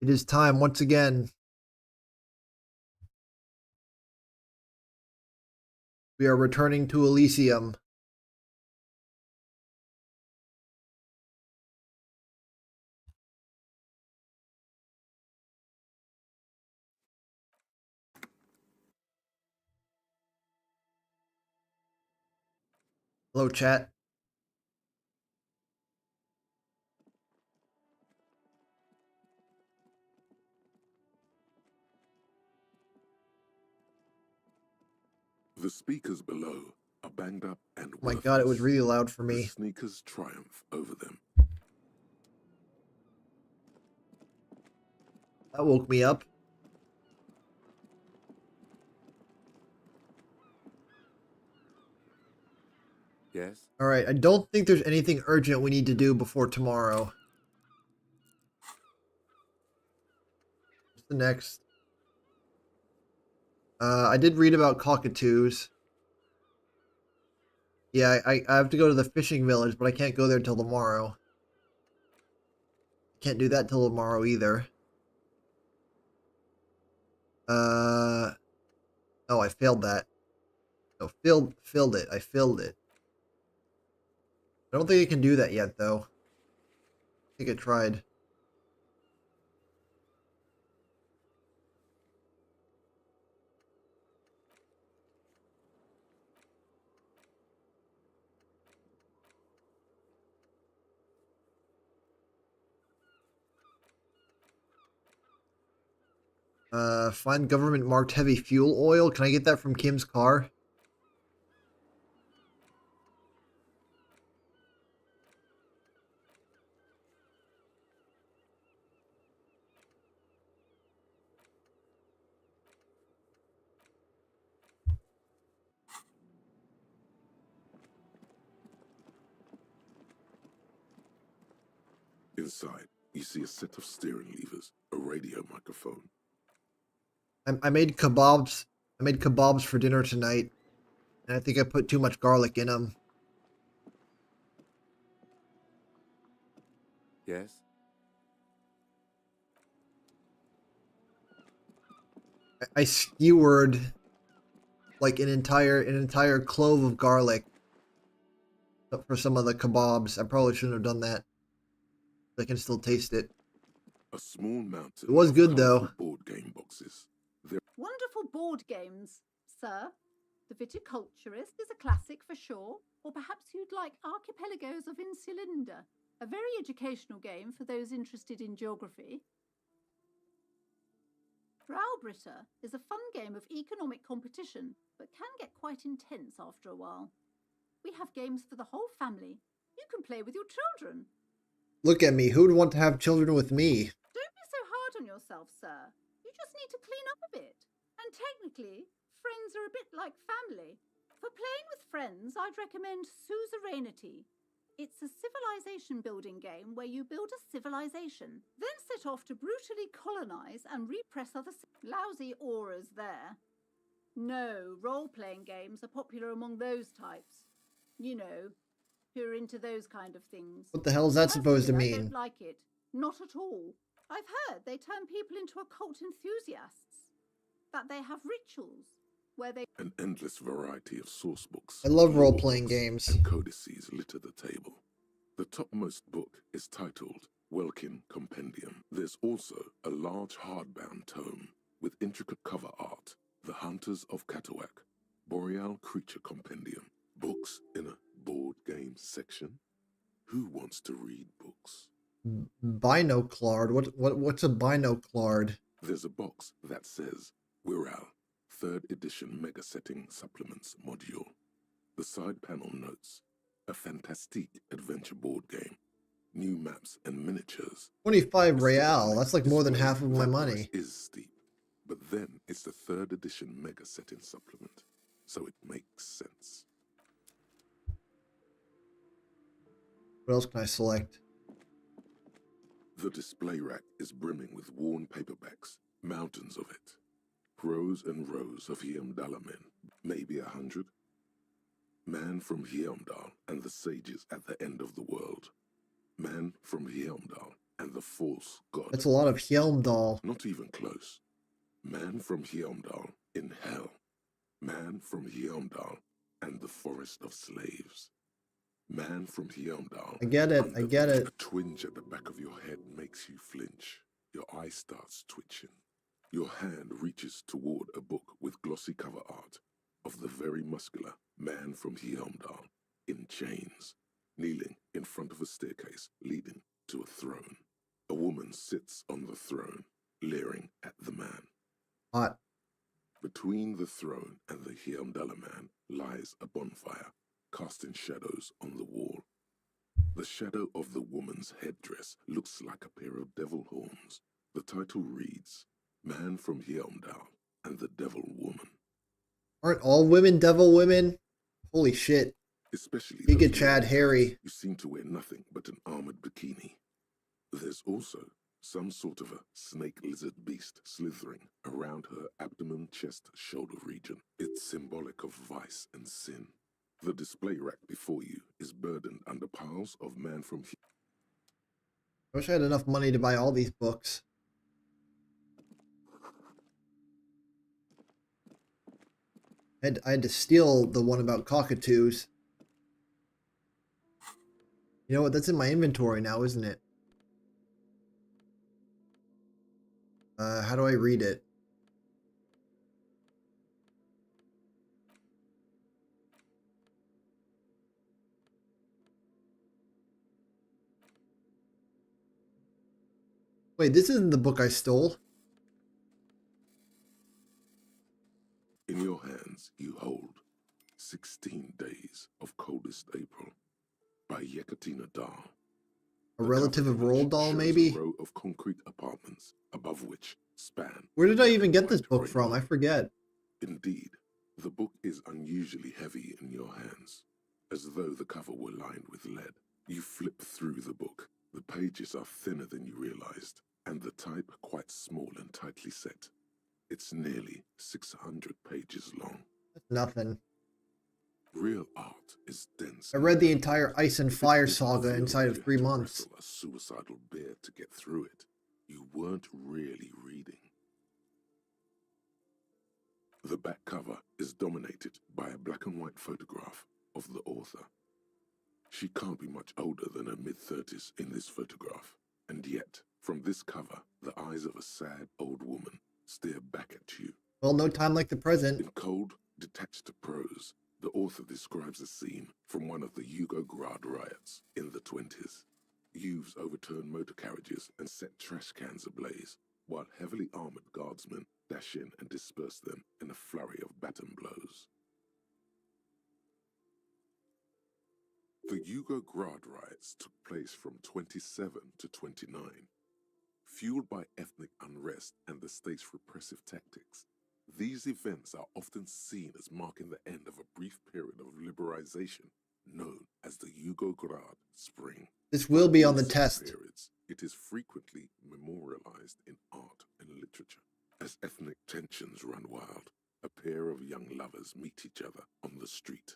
It is time once again. We are returning to Elysium. Hello, chat. The speakers below are banged up and Oh my god, it was really loud for The me. sneakers triumph over them. That woke me up. Yes? Alright, I don't think there's anything urgent we need to do before tomorrow. What's the next? I did read about cockatoos. Yeah, I have to go to the fishing village, but I can't go there till tomorrow. Can't do that till tomorrow either. Oh, I failed that. No, filled it. I filled it. I don't think I can do that yet, though. I think I tried. Find government marked heavy fuel oil. Can I get that from Kim's car? Inside, you see a set of steering levers, a radio microphone. I made kebabs. I made kebabs for dinner tonight, and I think I put too much garlic in them. Yes? I skewered like an entire clove of garlic for some of the kebabs. I probably shouldn't have done that. I can still taste it. A small mountain It was of good, though. colourful board game boxes. Wonderful board games, sir. The Viticulturist is a classic for sure, or perhaps you'd like Archipelagos of Insulinda, a very educational game for those interested in geography. Browbritter is a fun game of economic competition, but can get quite intense after a while. We have games for the whole family. You can play with your children. Look at me. Who would want to have children with me? Don't be so hard on yourself, sir. You just need to clean up a bit. And technically, friends are a bit like family. For playing with friends, I'd recommend Suzerainty. It's a civilization building game where you build a civilization, then set off to brutally colonize and repress other lousy auras there. No, role-playing games are popular among those types. You know, who are into those kind of things. What the hell is that supposed to Personally, I mean? don't like it. Not at all. I've heard they turn people into occult enthusiasts. That they have rituals where they... An endless variety of source books. I love lore role-playing books, games. And codices litter the table. The topmost book is titled Welkin Compendium. There's also a large hardbound tome with intricate cover art, The Hunters of Catawak, Boreal Creature Compendium. Books in a board game section? Who wants to read books? Binoclard. What's a binoclard? There's a box that says Wirral, 3rd edition Mega Setting Supplements Module. The side panel notes, a fantastique adventure board game. New maps and miniatures. 25 real. That's like more than half of my That money. price is steep, but then it's the 3rd edition Mega Setting Supplement, so it makes sense. What else can I select? The display rack is brimming with worn paperbacks, mountains of it. Rows and rows of Heimdall men, maybe 100. Man from Heimdall and the sages at the end of the world. Man from Heimdall and the false god. That's a lot of Hjelmdal. Not even close. Man from Hjelmdal in hell. Man from Hjelmdal and the forest of slaves. Man from Hjelmdal. I get it. I get it. A twinge at the back of your head makes you flinch. Your eye starts twitching. Your hand reaches toward a book with glossy cover art of the very muscular man from Hjelmdal in chains, kneeling in front of a staircase leading to a throne. A woman sits on the throne, leering at the man. Hot. Between the throne and the Hjelmdaler man lies a bonfire, casting shadows on the wall. The shadow of the woman's headdress looks like a pair of devil horns. The title reads, Man from Hjelmdal and the Devil Woman. Aren't all women devil women? Holy shit. Especially You get those Chad ladies Harry. who seem to wear nothing but an armored bikini. There's also some sort of a snake lizard beast slithering around her abdomen, chest, shoulder region. It's symbolic of vice and sin. The display rack before you is burdened under piles of man from I wish I had enough money to buy all these books. I had to steal the one about cockatoos. You know what? That's in my inventory now, isn't it? How do I read it? Wait, this isn't the book I stole. In your hands, you hold 16 Days of Coldest April by Yekatina Dahl. A relative of Roald Dahl, shows maybe? A row of concrete apartments above which span. Where did I even get this white book from? rainbow. I forget. Indeed, the book is unusually heavy in your hands, as though the cover were lined with lead. You flip through the book. The pages are thinner than you realized, and the type quite small and tightly set. It's nearly 600 pages long. That's nothing. Real art is dense. I read the entire Ice and Fire saga inside of 3 months. A suicidal bear to get through it. You weren't really reading. The back cover is dominated by a black and white photograph of the author. She can't be much older than her mid-30s in this photograph, and yet, from this cover, the eyes of a sad old woman stare back at you. Well, no time like the present. In cold, detached prose, the author describes a scene from one of the Yugoslavia riots in the 20s. Youths overturned motor carriages and set trash cans ablaze, while heavily armored guardsmen dash in and disperse them in a flurry of baton blows. The Yugoslavia riots took place from 27 to 29. Fueled by ethnic unrest and the state's repressive tactics, these events are often seen as marking the end of a brief period of liberalization known as the Yugoslavia Spring. This will be on the In such test. periods, it is frequently memorialized in art and literature. As ethnic tensions run wild, a pair of young lovers meet each other on the street.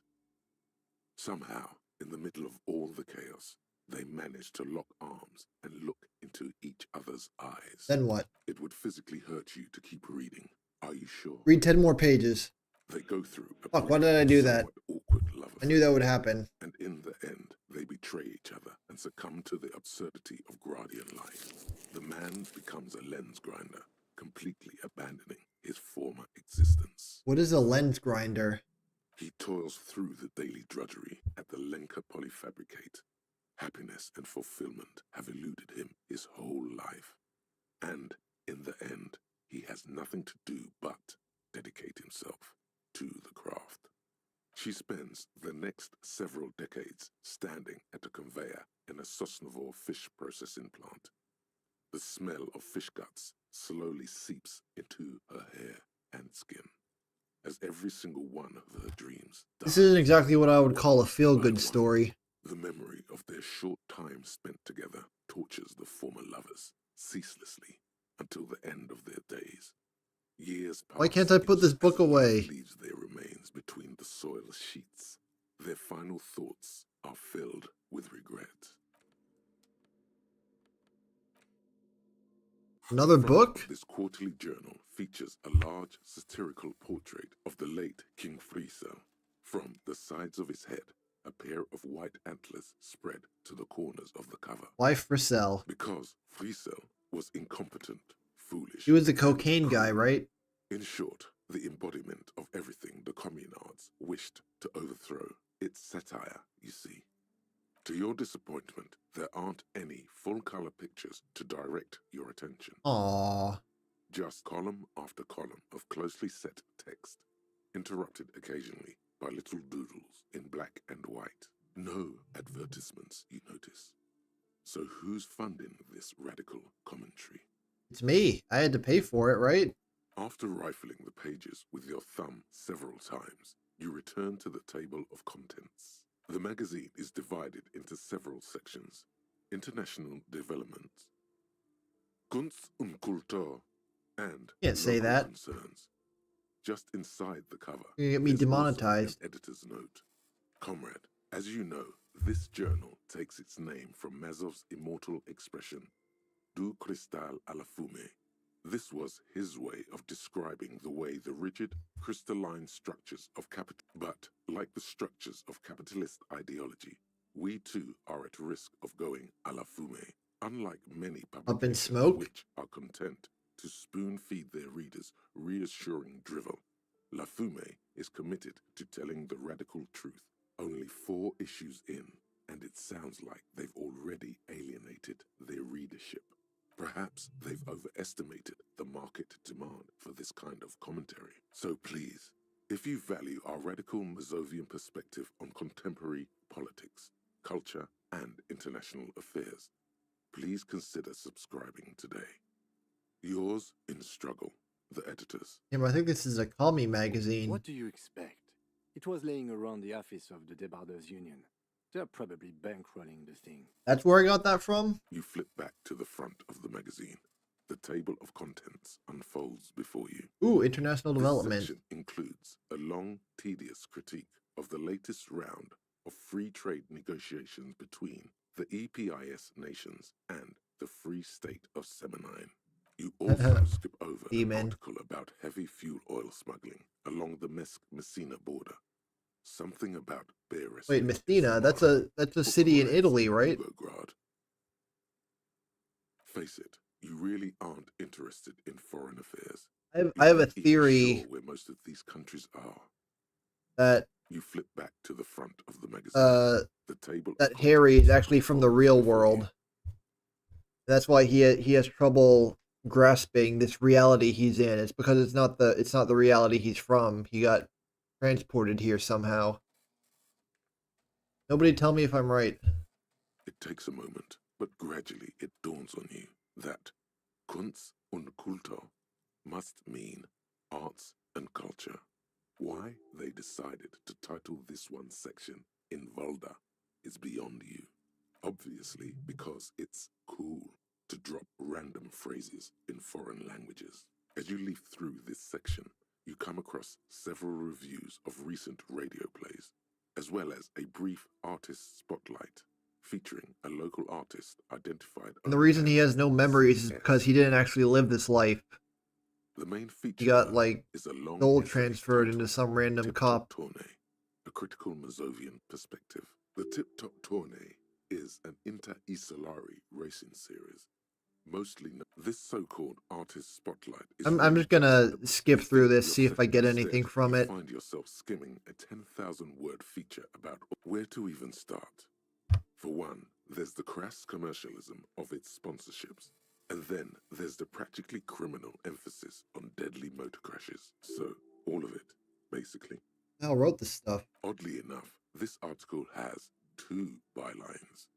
Somehow, in the middle of all the chaos, they manage to lock arms and look into each other's eyes. Then what? It would physically hurt you to keep reading. Are you sure? Read 10 more pages. They go through a Fuck, why brief, did I do that? somewhat awkward love I knew that would happen. and in the end, they betray each other and succumb to the absurdity of Guardian life. The man becomes a lens grinder, completely abandoning his former existence. What is a lens grinder? He toils through the daily drudgery at the Lenka Polyfabricate. Happiness and fulfillment have eluded him his whole life. And in the end, he has nothing to do but dedicate himself to the craft. She spends the next several decades standing at a conveyor in a Sosnovo fish processing plant. The smell of fish guts slowly seeps into her hair and skin, as every single one of her dreams dies. This isn't exactly what I would call a feel-good story. The memory of their short time spent together tortures the former lovers ceaselessly until the end of their days. Years pass. Why can't I put this as book life away? leaves their remains between the soil sheets. Their final thoughts are filled with regret. Another The front book? of this quarterly journal features a large satirical portrait of the late King Friesel. From the sides of his head, a pair of white antlers spread to the corners of the cover. Why Friesel? Because Friesel was incompetent, foolish. He was the and cocaine guy, cruel. right? In short, the embodiment of everything the communards wished to overthrow. It's satire, you see. To your disappointment, there aren't any full-color pictures to direct your attention. Aww. Just column after column of closely set text, interrupted occasionally by little doodles in black and white. No advertisements, you notice. So who's funding this radical commentary? It's me. I had to pay for it, right? After rifling the pages with your thumb several times, you return to the table of contents. The magazine is divided into several sections. International developments, Kunst und Kultur, and Can't say local that. concerns. Just inside the cover, You're gonna get me there's also demonetized. an editor's note. Comrade, as you know, this journal takes its name from Mazov's immortal expression, Du cristal à la fumée. This was his way of describing the way the rigid, crystalline structures of capital, but like the structures of capitalist ideology, we too are at risk of going à la fumée. Unlike many publications smoke? which are content to spoon-feed their readers reassuring drivel, La Fumée is committed to telling the radical truth. Only 4 issues in, and it sounds like they've already alienated their readership. Perhaps they've overestimated the market demand for this kind of commentary. So please, if you value our radical Mazovian perspective on contemporary politics, culture, and international affairs, please consider subscribing today. Yours in struggle, the editors. Damn, I think this is a Call Me magazine. What do you expect? It was laying around the office of the Debarders Union. They're probably bankrolling the thing. That's where I got that from? You flip back to the front of the magazine. The table of contents unfolds before you. Ooh, international development. This section includes a long, tedious critique of the latest round of free trade negotiations between the EPIS nations and the Free State of Semenine. You also skip over an Demon. article about heavy fuel oil smuggling along the Messina border. Something about Beres. Wait, Messina? That's a city in Italy, right? Face it, you really aren't interested in foreign affairs. I have a You're not even theory sure where most of these countries are. that You flip back to the front of the magazine. The table that of Harry is contents actually from the unfolds real before you. world. That's why he has trouble grasping this reality he's in. It's because it's not the reality he's from. He got transported here somehow. Nobody tell me if I'm right. It takes a moment, but gradually it dawns on you that Kunst und Kultur must mean arts and culture. Why they decided to title this one section in Valda is beyond you. Obviously, because it's cool to drop random phrases in foreign languages. As you leaf through this section, you come across several reviews of recent radio plays, as well as a brief artist spotlight featuring a local artist identified. And the reason he has no memories is because he didn't actually live this life. The main feature He got, though, like, is a long soul essay transferred into titled some random Tip cop. Top Tournée, a critical Mazovian perspective. The Tip Top Tournée is an inter-Isolari racing series. Mostly this so-called artist spotlight is I'm really just gonna just a skip brief through of this, your see if I set. get Instead, anything from you it. find yourself skimming a 10,000-word feature about where to even start. For one, there's the crass commercialism of its sponsorships. And then there's the practically criminal emphasis on deadly motor crashes. So, all of it, basically. Al wrote this stuff. Oddly enough, this article has 2 bylines.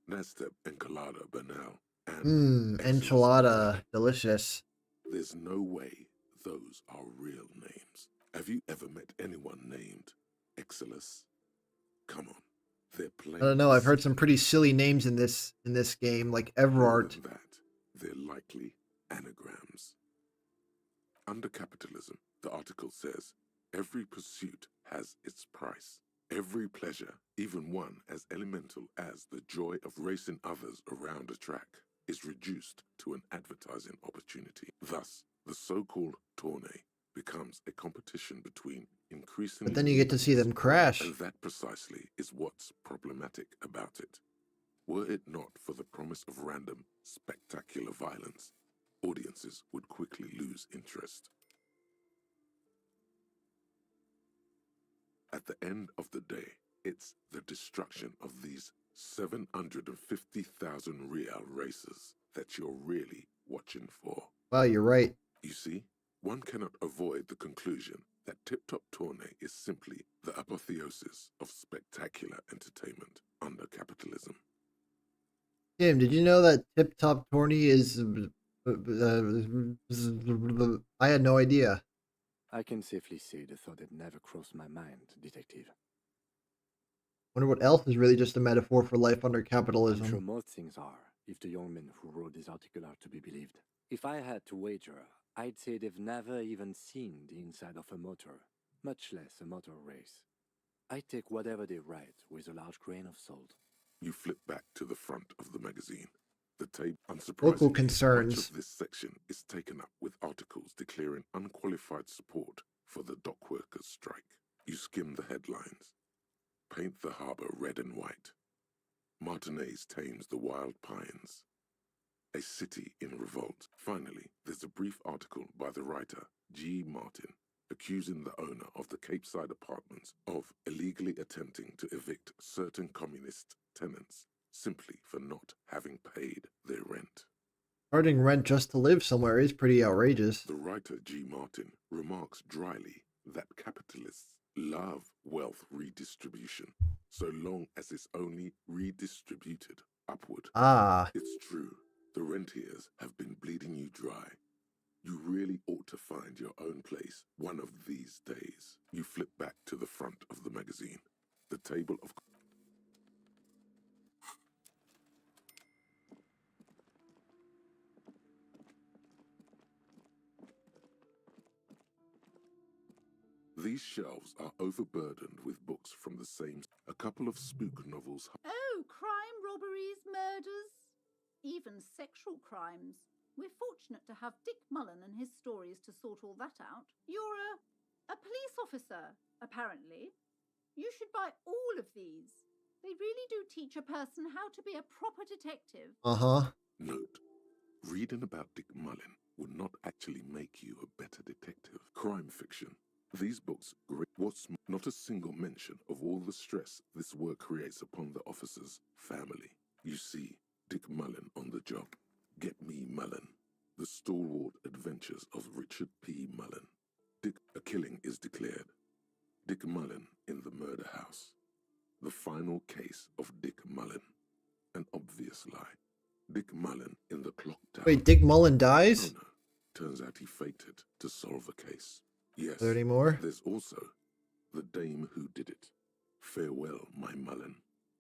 Nasteb Enchilada Banal and Exodus Enchilada. Banal. Delicious. There's no way those are real names. Have you ever met anyone named Exodus? Come on, they're plain. I don't know, I've heard some pretty silly names in this game, like More Everard. than that, they're likely anagrams. Under capitalism, the article says, every pursuit has its price. Every pleasure, even one as elemental as the joy of racing others around a track, is reduced to an advertising opportunity. Thus, the so-called tourney becomes a competition between increasingly... But then you get to see them crash. And that precisely is what's problematic about it. Were it not for the promise of random, spectacular violence, audiences would quickly lose interest. At the end of the day, it's the destruction of these 750,000 real races that you're really watching for. Wow, you're right. You see, one cannot avoid the conclusion that Tip Top Tourney is simply the apotheosis of spectacular entertainment under capitalism. Tim, did you know that Tip Top Tourney is... I had no idea. I can safely say the thought had never crossed my mind, Detective. Wonder what else is really just a metaphor for life under I'm capitalism. sure most things are, if the young men who wrote this article are to be believed. If I had to wager, I'd say they've never even seen the inside of a motor, much less a motor race. I take whatever they write with a large grain of salt. You flip back to the front of the magazine. The tape, unsurprisingly, Local much concerns. of this section is taken up with articles declaring unqualified support for the dock workers' strike. You skim the headlines. Paint the harbor red and white. Martinez tames the wild pines. A city in revolt. Finally, there's a brief article by the writer, G. Martin, accusing the owner of the Cape Side Apartments of illegally attempting to evict certain communist tenants simply for not having paid their rent. Charging rent just to live somewhere is pretty outrageous. The writer G. Martin remarks dryly that capitalists love wealth redistribution, so long as it's only redistributed upward. Ah, It's true, the rentiers have been bleeding you dry. You really ought to find your own place one of these days. You flip back to the front of the magazine. The table of... These shelves are overburdened with books from the same... A couple of spook novels... Oh, crime, robberies, murders, even sexual crimes. We're fortunate to have Dick Mullen and his stories to sort all that out. You're a police officer, apparently. You should buy all of these. They really do teach a person how to be a proper detective. uh-huh. Note, reading about Dick Mullen would not actually make you a better detective. Crime fiction. These books, what's not a single mention of all the stress this work creates upon the officer's family. You see, Dick Mullen on the job. Get Me Mullen. The stalwart adventures of Richard P. Mullen. A killing is declared. Dick Mullen in the murder house. The final case of Dick Mullen. An obvious lie. Dick Mullen in the clock tower. Wait, Dick Mullen Oh dies? no. Turns out he faked it to solve a case. Yes. Is there any more? There's also the dame who did it. Farewell, my Mullen.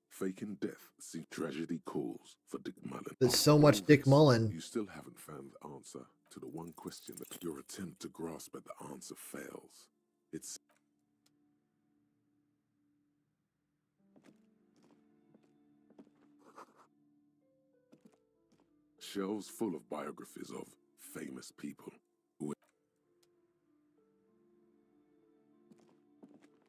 Faking death, see tragedy calls for Dick Mullen. There's After so much all Dick this, Mullen. You still haven't found the answer to the one question that your attempt to grasp at the answer fails. It's... Shelves full of biographies of famous people who...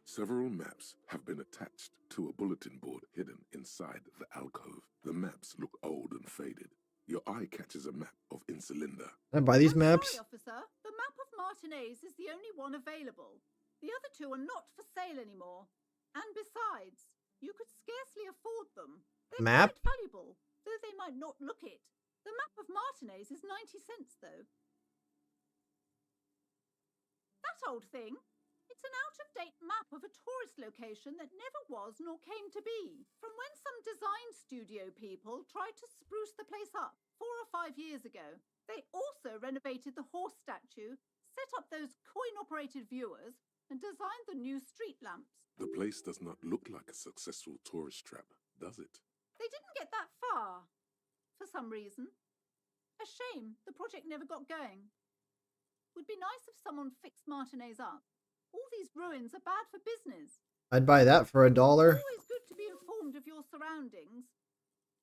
Several maps have been attached to a bulletin board hidden inside the alcove. The maps look old and faded. Your eye catches a map of Insulinda. Can I buy these I'm maps? sorry, officer. The map of Martinez is the only one available. The other two are not for sale anymore. And besides, you could scarcely afford them. They're Map? quite valuable, though they might not look it. The map of Martinez is 90 cents, though. That old thing. It's an out-of-date map of a tourist location that never was nor came to be. From when some design studio people tried to spruce the place up 4 or 5 years ago. They also renovated the horse statue, set up those coin-operated viewers, and designed the new street lamps. The place does not look like a successful tourist trap, does it? They didn't get that far, for some reason. A shame the project never got going. Would be nice if someone fixed Martinez up. All these ruins are bad for business. I'd buy that for $1. It's always good to be informed of your surroundings.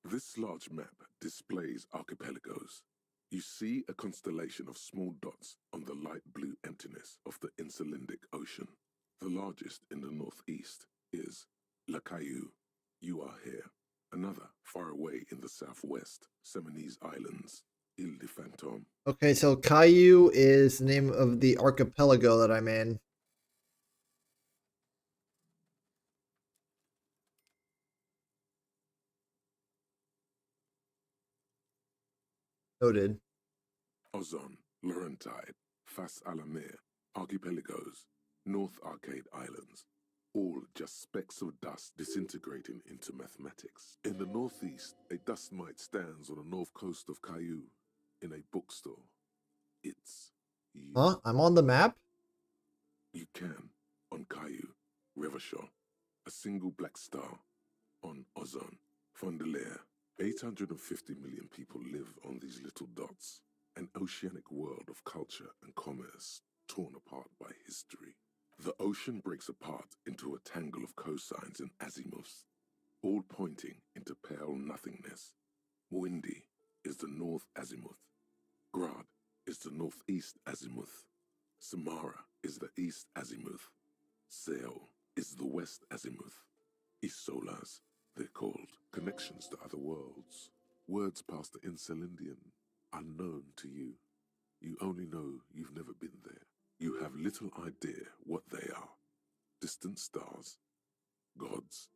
This large map displays archipelagos. You see a constellation of small dots on the light blue emptiness of the Insulindic Ocean. The largest in the northeast is La Caillou. You are here. Another far away in the southwest, Seminese Islands, Ile de Fantôme. Okay, so Caillou is the name of the archipelago that I'm in. Noted. Ozon, Laurentide, Fas a la Mer, Archipelagos, North Arcade Islands, all just specks of dust disintegrating into mathematics. In the northeast, a dust mite stands on the north coast of Caillou in a bookstore. It's you. Huh? I'm on the map? You can, on Caillou, Revachol, a single black star, on Ozon, Fondelier. 850 million people live on these little dots, an oceanic world of culture and commerce torn apart by history. The ocean breaks apart into a tangle of cosines and azimuths, all pointing into pale nothingness. Windy is the north azimuth. Grad is the northeast azimuth. Samara is the east azimuth. Seol is the west azimuth. Isolas, they're called, connections to other worlds. Words past the Insulindian, unknown to you. You only know you've never been there. You have little idea what they are. Distant stars, gods.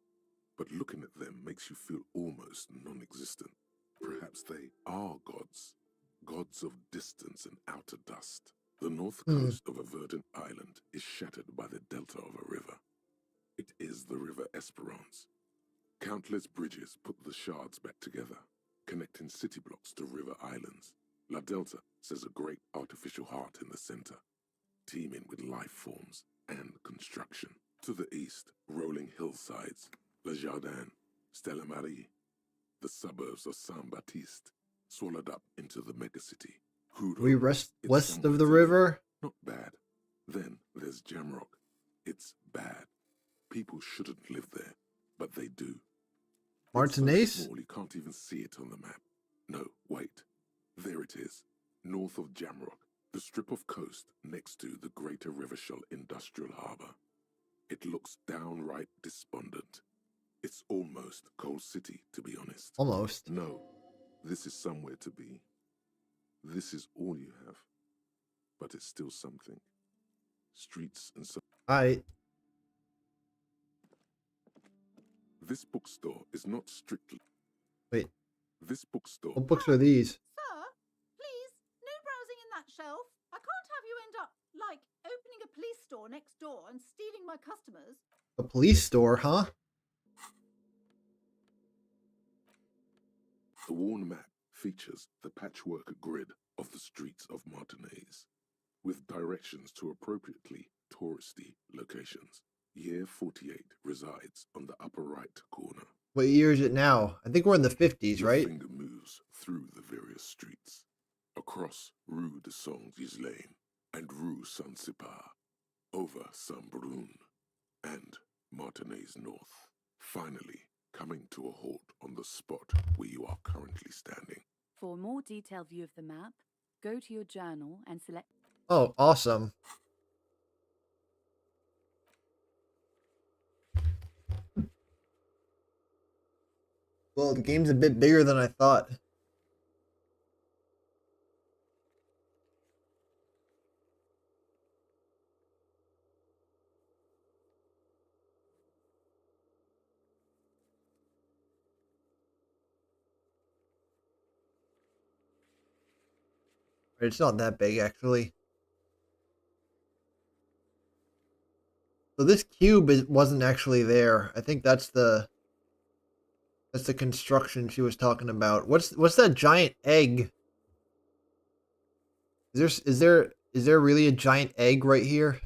But looking at them makes you feel almost non-existent. Perhaps they are gods. Gods of distance and outer dust. The north coast of a verdant island is shattered by the delta of a river. It is the River Esperance. Countless bridges put the shards back together, connecting city blocks to river islands. La Delta says a great artificial heart in the center, teeming with life forms and construction. To the east, rolling hillsides, Le Jardin, Stella Marie, the suburbs of Saint-Baptiste, swallowed up into the megacity. We rest west of the river? Not bad. Then there's Jamrock. It's bad. People shouldn't live there, but they do. Martinez? It's so small you can't even see it on the map. No, wait. There it is, north of Jamrock, the strip of coast next to the Greater Revachol Industrial Harbour. It looks downright despondent. It's almost Coal City, to be honest. Almost. No, this is somewhere to be. This is all you have. But it's still something. Streets and so. Alright. This bookstore is not strictly. Wait. This bookstore. What books are these? Sir, please, no browsing in that shelf. I can't have you end up, like, opening a police store next door and stealing my customers. A police store, huh? The worn map features the patchwork grid of the streets of Martinez, with directions to appropriately touristy locations. Year 48 resides on the upper right corner. What year is it now? I think we're in the 50s, Your right? finger moves through the various streets, across Rue de Saint-Ghislain and Rue Saint-Sipar, over Saint-Brun and Martinez North, finally coming to a halt on the spot where you are currently standing. For a more detailed view of the map, go to your journal and select. Oh, awesome. Well, the game's a bit bigger than I thought. It's not that big, actually. So this cube wasn't actually there. I think that's the construction she was talking about. What's that giant egg? Is there really a giant egg right here?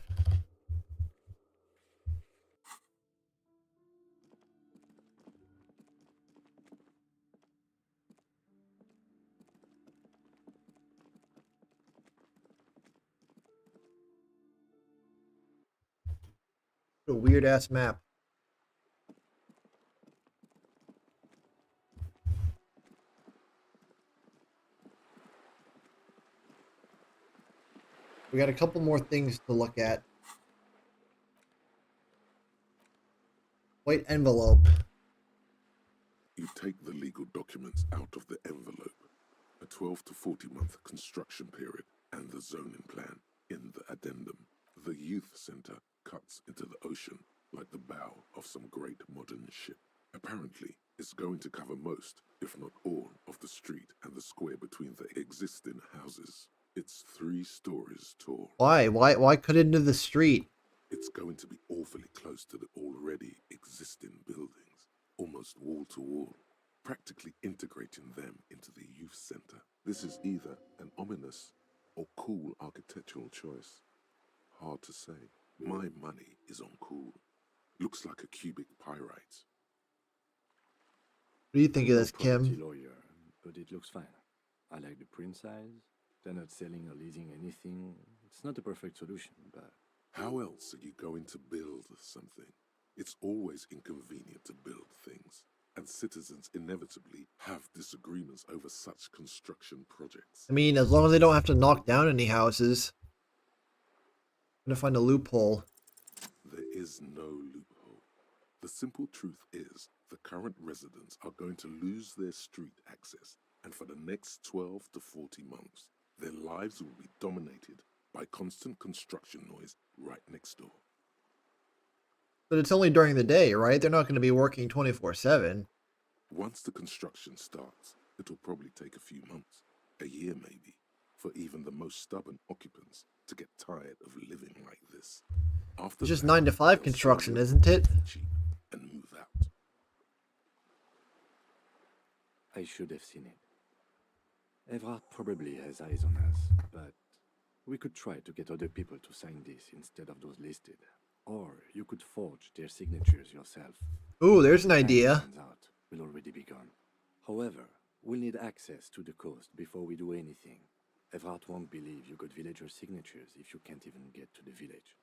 What a weird ass map. We got a couple more things to look at. White envelope. You take the legal documents out of the envelope, a 12 to 40 month construction period, and the zoning plan in the addendum. The youth center cuts into the ocean like the bow of some great modern ship. Apparently, it's going to cover most, if not all, of the street and the square between the existing houses. It's 3 stories tall. Why? Why cut into the street? It's going to be awfully close to the already existing buildings, almost wall to wall, practically integrating them into the youth center. This is either an ominous or cool architectural choice. Hard to say. My money is on cool. Looks like a cubic pyrite. What do you think I'm of no this, property Kim? lawyer, but it looks fine. I like the print size. They're not selling or leasing anything. It's not a perfect solution, but How else are you going to build something? It's always inconvenient to build things, and citizens inevitably have disagreements over such construction projects. I mean, as long as they don't have to knock down any houses. I'm gonna find a loophole. There is no loophole. The simple truth is the current residents are going to lose their street access, and for the next 12 to 40 months, their lives will be dominated by constant construction noise right next door. But it's only during the day, right? They're not going to be working 24/7. Once the construction starts, it'll probably take a few months, a year maybe, for even the most stubborn occupants to get tired of living like this. After It's just that, 9 to 5 they'll construction, sell isn't it? cheap and move out. I should have seen it. Everard probably has eyes on us, but we could try to get other people to sign this instead of those listed. Or you could forge their signatures yourself. Ooh, there's an Time idea. runs out, will already be gone. However, we'll need access to the coast before we do anything. Everard won't believe you got villager signatures if you can't even get to the village.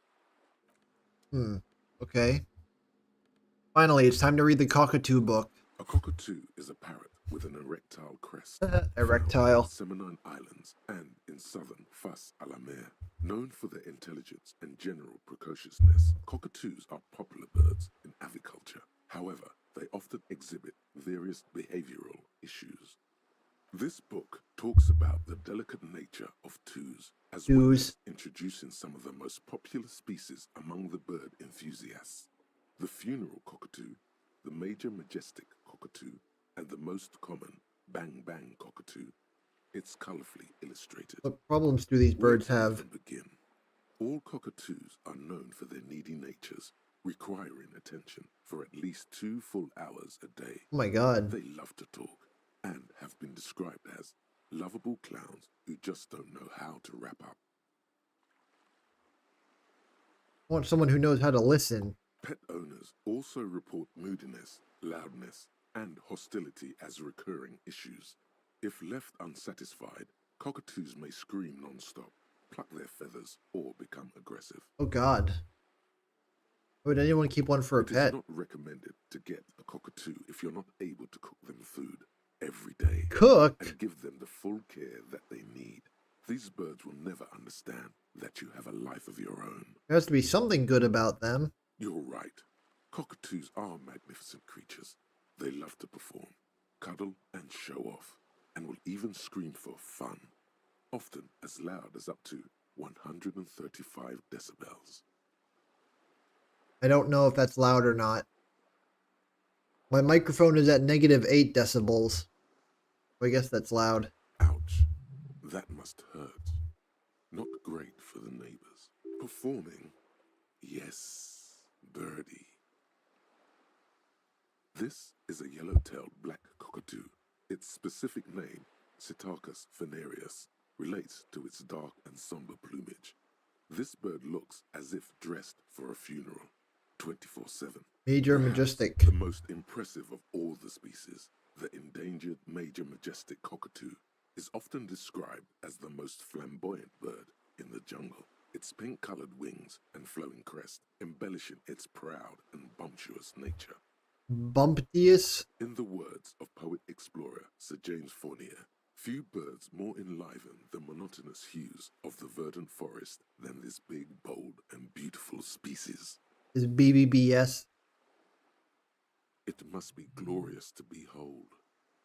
Okay. Finally, it's time to read the Cockatoo book. A cockatoo is a parrot with an erectile crest. Erectile. Found in Seminine Islands and in southern Fas a la Mer. Known for their intelligence and general precociousness, cockatoos are popular birds in aviculture. However, they often exhibit various behavioral issues. This book talks about the delicate nature of twos, as well as introducing some of the most popular species among the bird enthusiasts. The funeral cockatoo, the major majestic cockatoo, and the most common bang bang cockatoo. It's colorfully illustrated. What problems do these birds Where to have? even begin? All cockatoos are known for their needy natures, requiring attention for at least 2 full hours a day. Oh my god. They love to talk and have been described as lovable clowns who just don't know how to wrap up. I want someone who knows how to listen. Pet owners also report moodiness, loudness, and hostility as recurring issues. If left unsatisfied, cockatoos may scream non-stop, pluck their feathers, or become aggressive. Oh god. Why would anyone keep one for a It is pet? not recommended to get a cockatoo if you're not able to cook them food every day Cook? and give them the full care that they need. These birds will never understand that you have a life of your own. There has to be something good about them. You're right. Cockatoos are magnificent creatures. They love to perform, cuddle, and show off, and will even scream for fun, often as loud as up to 135 decibels. I don't know if that's loud or not. My microphone is at -8 decibels. I guess that's loud. Ouch. That must hurt. Not great for the neighbors. Performing? Yes, birdie. This is a yellow-tailed black cockatoo. Its specific name, Psittacus venereus, relates to its dark and somber plumage. This bird looks as if dressed for a funeral, 24/7. Major Perhaps majestic. the most impressive of all the species, the endangered major majestic cockatoo, is often described as the most flamboyant bird in the jungle. Its pink-colored wings and flowing crest embellishing its proud and bumptious nature. Bumptious? In the words of poet-explorer Sir James Fournier, Few birds more enliven the monotonous hues of the verdant forest than this big, bold, and beautiful species. Is BBBS? It must be glorious to behold,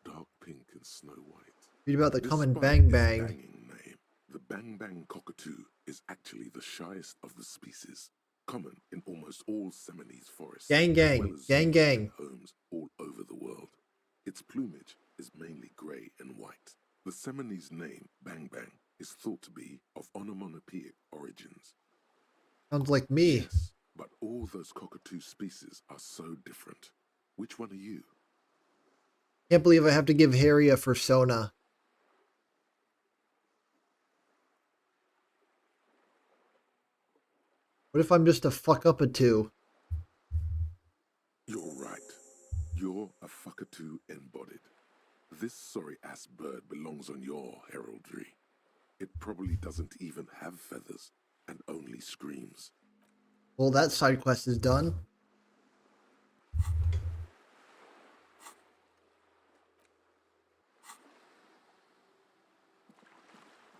dark pink and snow white. Read about the This common spot bang is a bang. banging name. The bang bang cockatoo is actually the shyest of the species, common in almost all Seminoles forests, Gang as gang, well as gang zoos gang. and homes all over the world. Its plumage is mainly grey and white. The Seminoles name bang bang is thought to be of onomatopoeic origins. Sounds like me. Yes, but all those cockatoo species are so different. Which one are you? Can't believe I have to give Harry a persona. What if I'm just a fuck up a two? You're right. You're a fuckatoo embodied. This sorry-ass bird belongs on your heraldry. It probably doesn't even have feathers and only screams. Well, that side quest is done.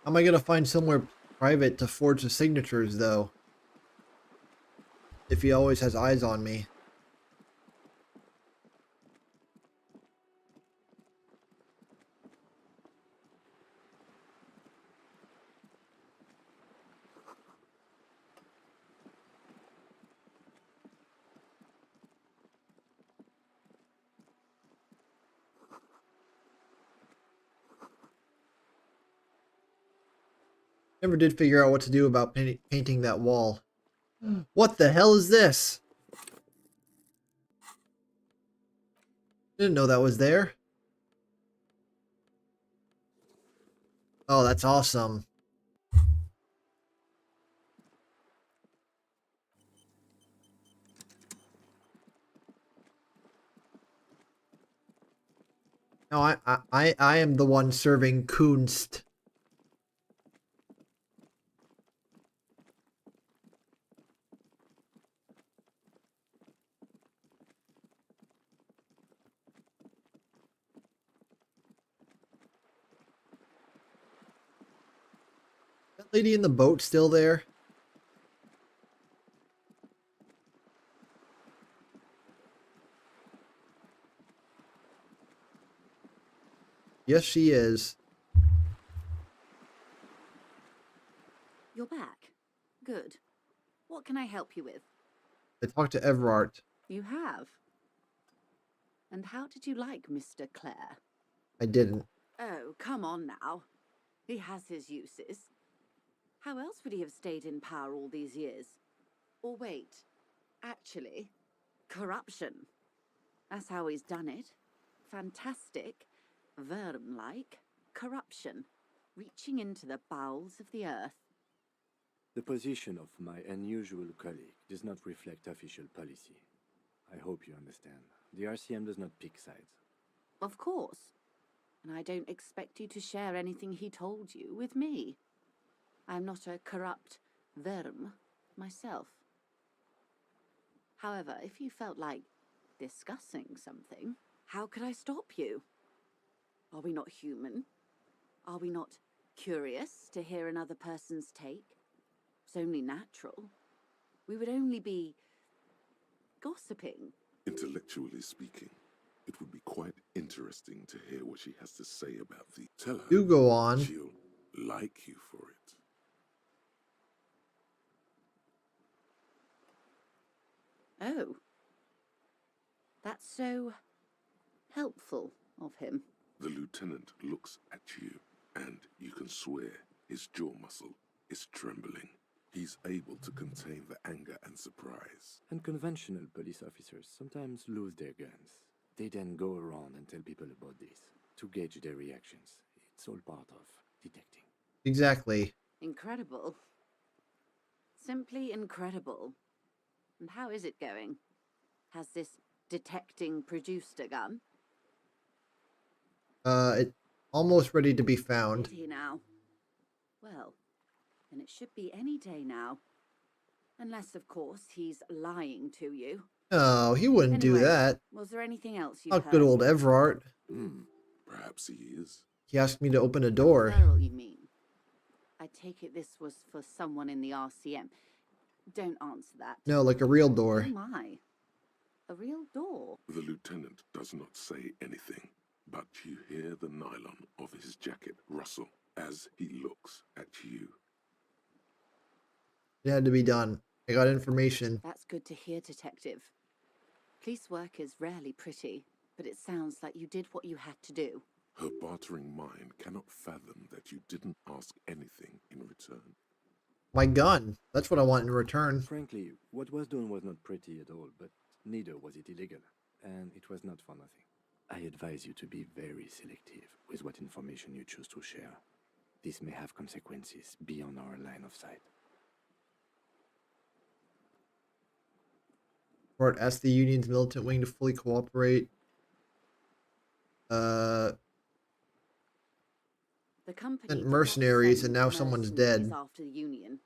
How am I gonna find somewhere private to forge the signatures, though? If he always has eyes on me. Never did figure out what to do about painting that wall. What the hell is this? Didn't know that was there. Oh, that's awesome. No, I am the one serving Kunst. That lady in the boat still there? Yes, she is. You're back. Good. What can I help you with? I talked to Everard. You have. And how did you like Mr. Clare? I didn't. Oh, come on now. He has his uses. How else would he have stayed in power all these years? Or wait, actually, corruption. That's how he's done it. Fantastic, Verm-like corruption, reaching into the bowels of the earth. The position of my unusual colleague does not reflect official policy. I hope you understand. The RCM does not pick sides. Of course. And I don't expect you to share anything he told you with me. I'm not a corrupt Verm myself. However, if you felt like discussing something, how could I stop you? Are we not human? Are we not curious to hear another person's take? It's only natural. We would only be gossiping. Intellectually speaking, it would be quite interesting to hear what she has to say about the... Tell her Do go on. she'll like you for it. Oh. That's so helpful of him. The lieutenant looks at you, and you can swear his jaw muscle is trembling. He's able to contain the anger and surprise. And conventional police officers sometimes lose their guns. They then go around and tell people about this to gauge their reactions. It's all part of detecting. Exactly. Incredible. Simply incredible. And how is it going? Has this detecting produced a gun? It's almost ready to be found. Is he now? Well, then it should be any day now. Unless, of course, he's lying to you. No, he wouldn't do Anyway, that. Was there anything else you Not heard? good old Everard. Perhaps he is. He asked me to open a door. Referral, you mean? I take it this was for someone in the RCM. Don't answer that. No, like a real Oh door. my. A real door. The lieutenant does not say anything, but you hear the nylon of his jacket rustle as he looks at you. It had to be done. I got information. That's good to hear, Detective. Police work is rarely pretty, but it sounds like you did what you had to do. Her bartering mind cannot fathom that you didn't ask anything in return. My gun. That's what I want in return. Frankly, what was done was not pretty at all, but neither was it illegal, and it was not for nothing. I advise you to be very selective with what information you choose to share. This may have consequences beyond our line of sight. Court asked the union's militant wing to fully cooperate. The company Sent did not mercenaries send and now someone's mercenaries dead. after the Union.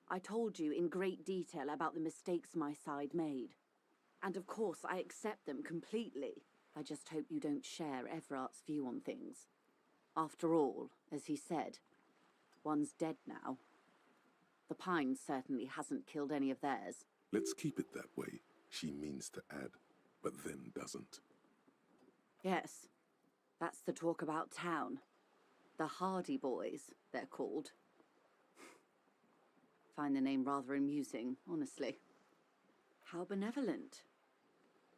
I told you in great detail about the mistakes my side made. And of course, I accept them completely. I just hope you don't share Everart's view on things. After all, as he said, one's dead now. The Pine certainly hasn't killed any of theirs. Let's keep it that way, she means to add, but then doesn't. Yes, that's the talk about town. The Hardy Boys, they're called. Find the name rather amusing, honestly. How benevolent.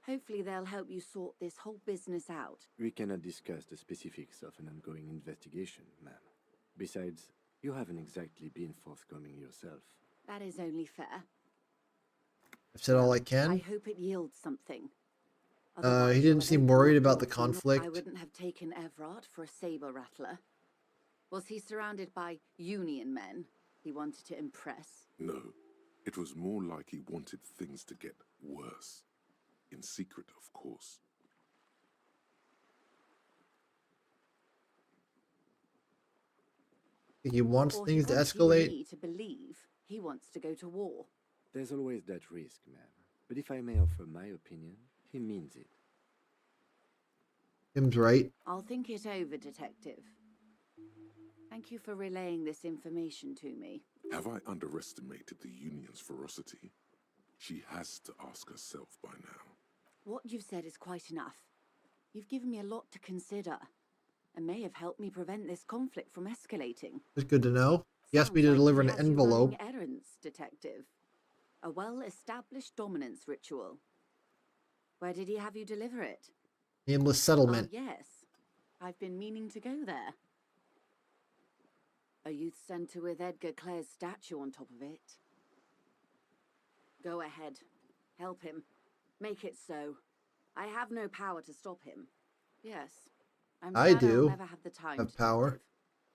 Hopefully they'll help you sort this whole business out. We cannot discuss the specifics of an ongoing investigation, ma'am. Besides, you haven't exactly been forthcoming yourself. That is only fair. I've said all I I can. hope it yields something. He Otherwise, didn't you'll seem eventually worried about the feel like conflict. I wouldn't have taken Everard for a saber rattler. Was he surrounded by Union men he wanted to impress? No, it was more like he wanted things to get worse. In secret, of course. He wants Or things he to wants you and escalate. me to believe he wants to go to war. There's always that risk, ma'am. But if I may offer my opinion, he means it. Tim's right. I'll think it over, Detective. Thank you for relaying this information to me. Have I underestimated the Union's ferocity? She has to ask herself by now. What you've said is quite enough. You've given me a lot to consider, and may have helped me prevent this conflict from escalating. It's good to know. He asked me to Sounds like deliver he an has you envelope. running errands, Detective. A well-established dominance ritual. Where did he have you deliver it? Nameless Oh, settlement. yes. I've been meaning to go there. A youth centre with Edgar Clare's statue on top of it. Go ahead. Help him. Make it so. I have no power to stop him. Yes. I'm I sad I'll do never have the time, have power. Detective.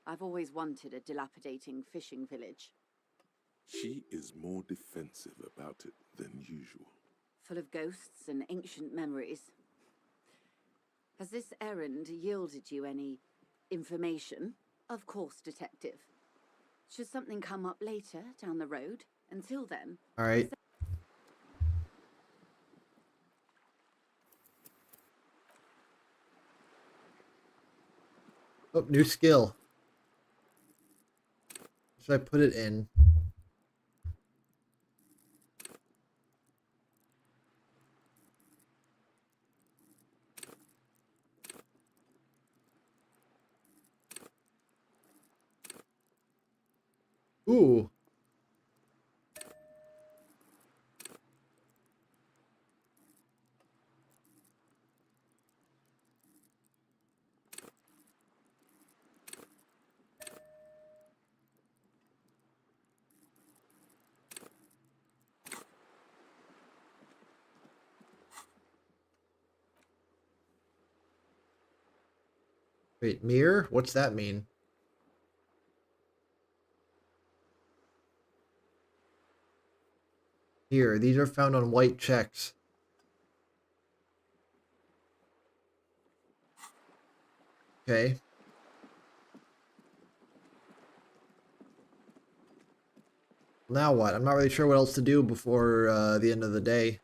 I've always wanted a dilapidating fishing village. She is more defensive about it than usual. Full of ghosts and ancient memories. Has this errand yielded you any information? Of course, Detective. Should something come up later down the road, until then... All right. Oh, new skill. Should I put it in? Ooh. Wait, mirror? What's that mean? Here, these are found on white checks. Okay. Now what? I'm not really sure what else to do before the end of the day.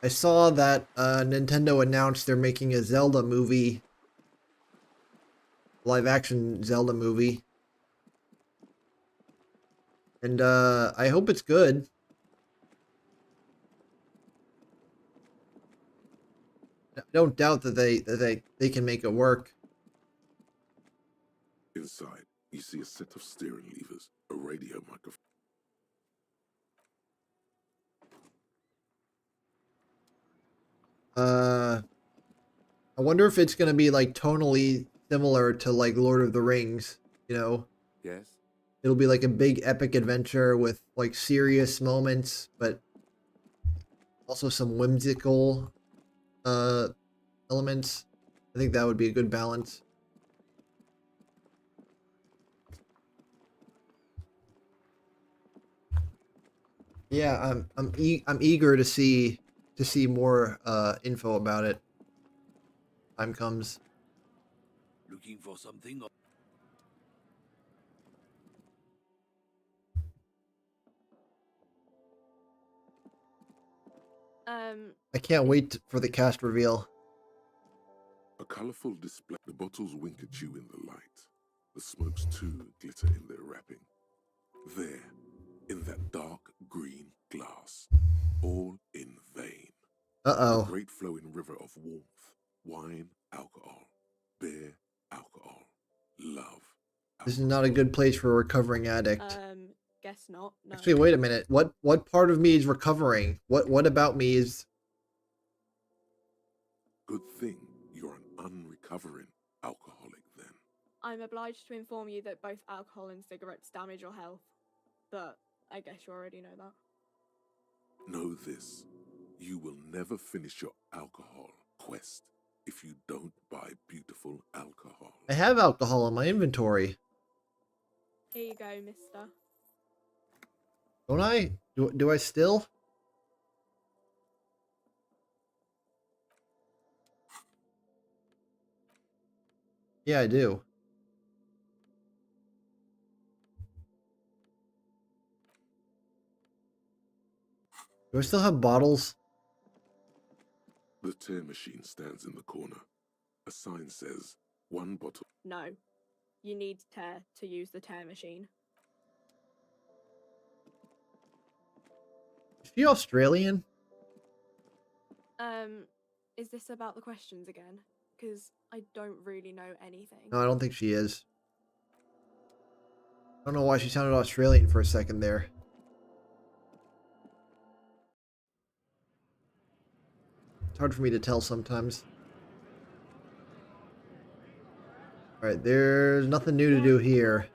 I saw that Nintendo announced they're making a Zelda movie, live action Zelda movie. And I hope it's good. I don't doubt that they can make it work. Inside, you see a set of steering levers, a radio microphone. I wonder if it's gonna be like tonally similar to like Lord of the Rings, you know? Yes? It'll be like a big epic adventure with like serious moments, but also some whimsical elements. I think that would be a good balance. Yeah, I'm eager to see more info about it. Time comes. Looking for something? I can't wait for the cast reveal. A colorful display. The bottles wink at you in the light. The smokes too glitter in their wrapping. There, in that dark green glass, all in vain. A Uh-oh. great flowing river of warmth, wine, alcohol, beer, alcohol, love. This is not a good place for a recovering addict. Guess not. No. Actually, wait a minute. What part of me is recovering? What about me is... Good thing you're an unrecovering alcoholic then. I'm obliged to inform you that both alcohol and cigarettes damage your health. But I guess you already know that. Know this, you will never finish your alcohol quest if you don't buy beautiful alcohol. I have alcohol in my inventory. Here you go, mister. Don't I? Do I still? Yeah, I do. Do I still have bottles? The tear machine stands in the corner. A sign says, 1 bottle. No. You need tear to use the tear machine. Is she Australian? Is this about the questions again? Because I don't really know anything. No, I don't think she is. I don't know why she sounded Australian for a second there. It's hard for me to tell sometimes. Alright, there's nothing new to do here.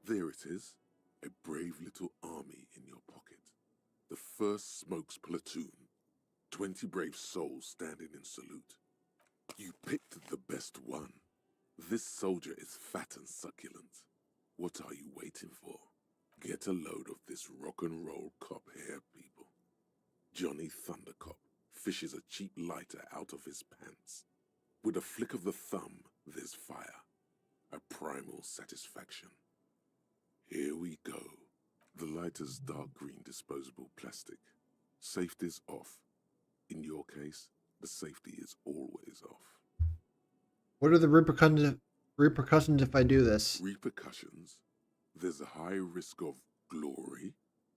There it is, a brave little army in your pocket. The 1st Smokes platoon. 20 brave souls standing in salute. You picked the best one. This soldier is fat and succulent. What are you waiting for? Get a load of this rock and roll cop here, people. Johnny Thundercop fishes a cheap lighter out of his pants. With a flick of the thumb, there's fire. A primal satisfaction. Here we go. The lighter's dark green disposable plastic. Safety's off. In your case, the safety is always off. What are the repercussions if I do this? Repercussions? There's a high risk of glory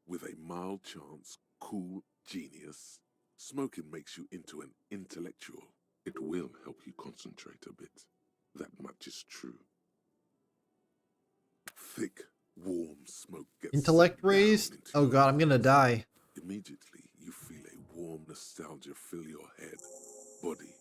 with a mild chance, cool genius. Smoking makes you into an intellectual. It will help you concentrate a bit. That much is true. Thick, warm smoke gets Intellect sucked down raised? into Oh your god, I'm gonna lungs. die. Immediately, you feel a warm nostalgia fill your head, body,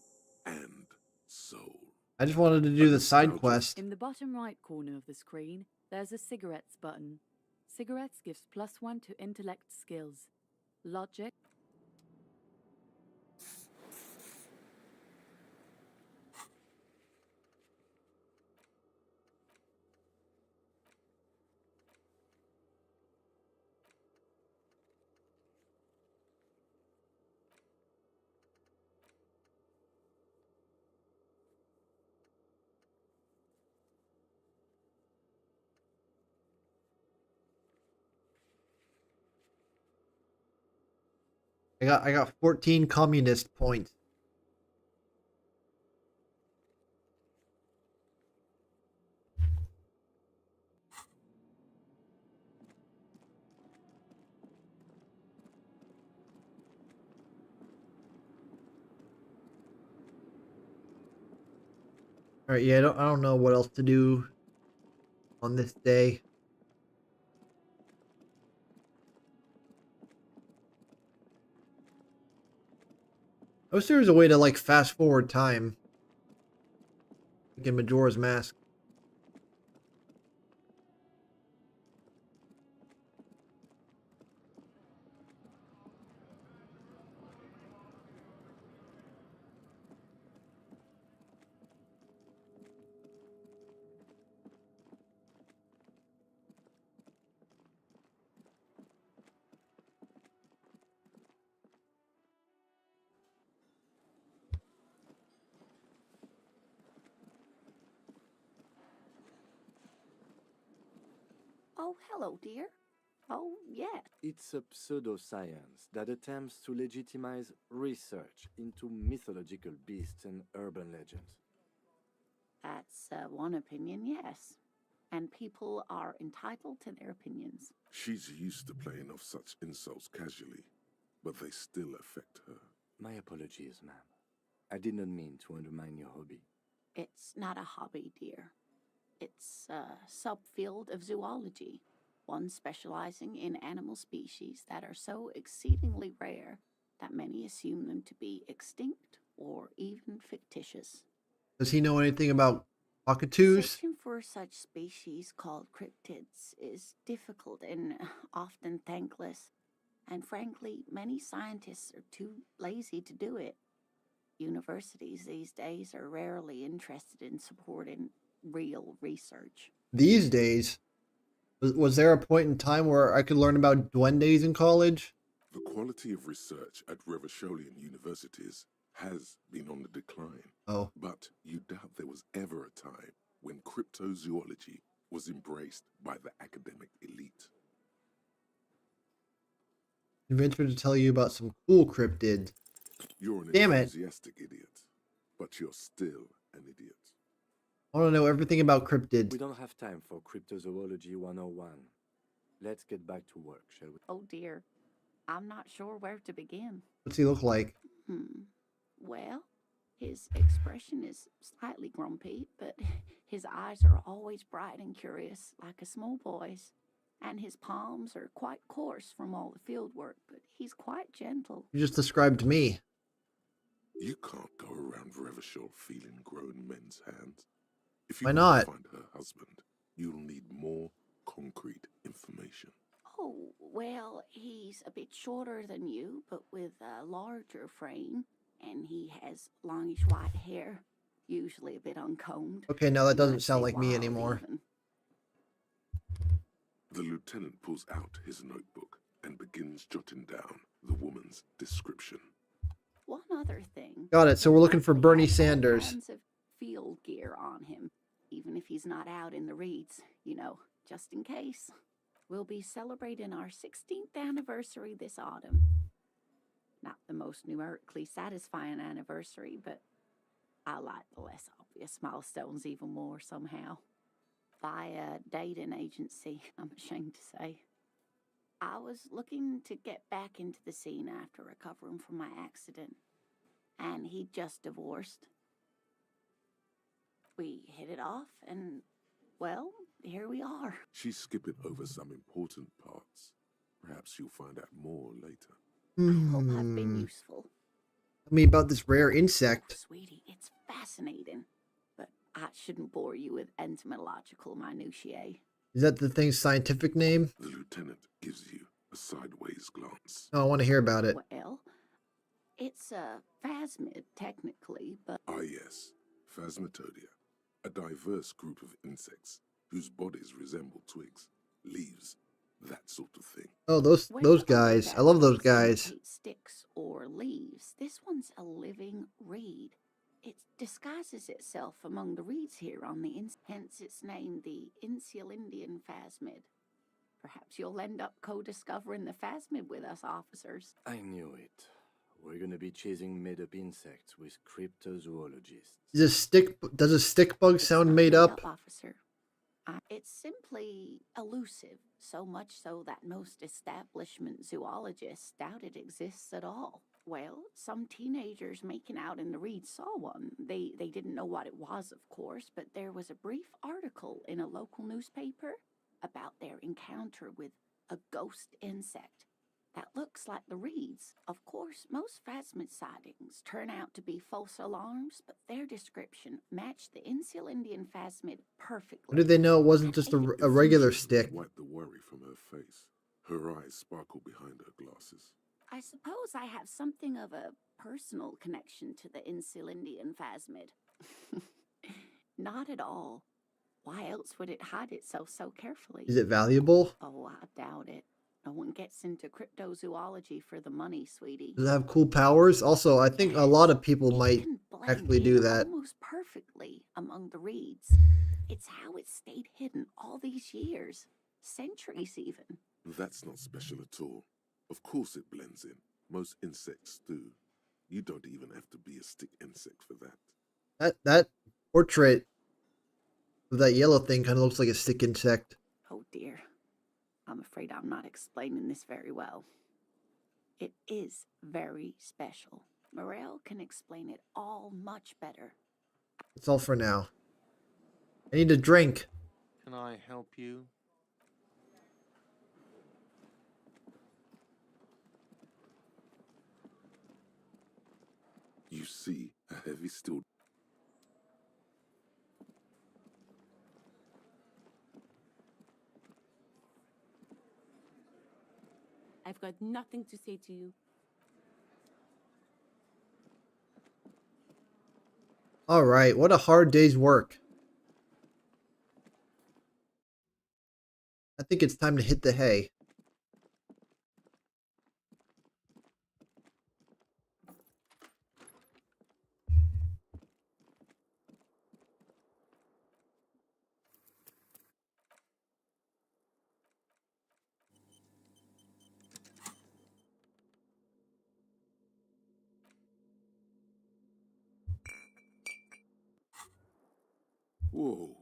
and soul. I just wanted to do the side nostalgia- quest. In the bottom right corner of the screen, there's a cigarettes button. Cigarettes gives +1 to intellect skills. Logic. I got 14 communist points. All right, yeah, I don't know what else to do on this day. I wish there was a way to like fast forward time, like in Majora's Mask. Oh, hello, dear. Oh, yeah. It's a pseudoscience that attempts to legitimize research into mythological beasts and urban legends. That's one opinion, yes. And people are entitled to their opinions. She's used to playing off such insults casually, but they still affect her. My apologies, ma'am. I did not mean to undermine your hobby. It's not a hobby, dear. It's a subfield of zoology, one specializing in animal species that are so exceedingly rare that many assume them to be extinct or even fictitious. Does he know anything about cockatoos? Searching for such species called cryptids is difficult and often thankless, and frankly, many scientists are too lazy to do it. Universities these days are rarely interested in supporting real research. These days, was there a point in time where I could learn about duendes in college? The quality of research at Revacholian universities has been on the decline. Oh, But you doubt there was ever a time when cryptozoology was embraced by the academic elite. ventured to tell you about some cool cryptids. You're an Damn it. enthusiastic idiot, but you're still an idiot. I want to know everything about cryptids. We don't have time for Cryptozoology 101. Let's get back to work, shall we? Oh dear, I'm not sure where to begin. What's he look like? Well, his expression is slightly grumpy, but his eyes are always bright and curious, like a small boy's. And his palms are quite coarse from all the field work, but he's quite gentle. You just described me. You can't go around Revachol feeling grown men's hands. If you Why want not? to find her husband, you'll need more concrete information. Oh, well, he's a bit shorter than you, but with a larger frame, and he has longish white hair, usually a bit uncombed. Okay, no, that You doesn't might sound say like me wild anymore. even. The lieutenant pulls out his notebook and begins jotting down the woman's description. One other thing. Got it. So he we're looking for likely Bernie has all Sanders. kinds of field gear on him, even if he's not out in the reeds, just in case. We'll be celebrating our 16th anniversary this autumn. Not the most numerically satisfying anniversary, but I like the less obvious milestones even more somehow. By a dating agency, I'm ashamed to say. I was looking to get back into the scene after recovering from my accident, and he'd just divorced. We hit it off, and, well, here we are. She's skipping over some important parts. Perhaps you'll find out more later. I hope I've been useful. Tell me about this rare insect. Sweetie, it's fascinating, but I shouldn't bore you with entomological minutiae. Is that the thing's scientific name? The lieutenant gives you a sideways glance. No, I want to hear about it. Well, it's a phasmid, technically, but... Ah yes, Phasmatodia, a diverse group of insects whose bodies resemble twigs, leaves, that sort of thing. Oh, those guys. I love those guys. Sticks or leaves. This one's a living reed. It disguises itself among the reeds here on the hence its name, the Insulindian phasmid. Perhaps you'll end up co-discovering the phasmid with us officers. I knew it. We're gonna be chasing made-up insects with cryptozoologists. Does a stick bug It's sound not made up? officer. It's simply elusive, so much so that most establishment zoologists doubt it exists at all. Well, some teenagers making out in the reeds saw one. They didn't know what it was, of course, but there was a brief article in a local newspaper about their encounter with a ghost insect that looks like the reeds. Of course, most phasmid sightings turn out to be false alarms, but their description matched the Insular Indian phasmid perfectly. How did they know it wasn't just a regular stick? Wiped the worry from her face. Her eyes sparkled behind her glasses. I suppose I have something of a personal connection to the Insular Indian phasmid. Not at all. Why else would it hide itself so carefully? Is it valuable? Oh, I doubt it. No one gets into cryptozoology for the money, sweetie. Does it have cool powers? Also, I think a lot of people It might can blend actually do in that. almost perfectly among the reeds. It's how it stayed hidden all these years, centuries even. That's not special at all. Of course it blends in. Most insects do. You don't even have to be a stick insect for that. That portrait of that yellow thing kind of looks like a stick insect. Oh dear. I'm afraid I'm not explaining this very well. It is very special. Morel can explain it all much better. That's all for now. I need a drink. Can I help you? You see a heavy steel I've got nothing to say to you. All right, what a hard day's work. I think it's time to hit the hay. Whoa.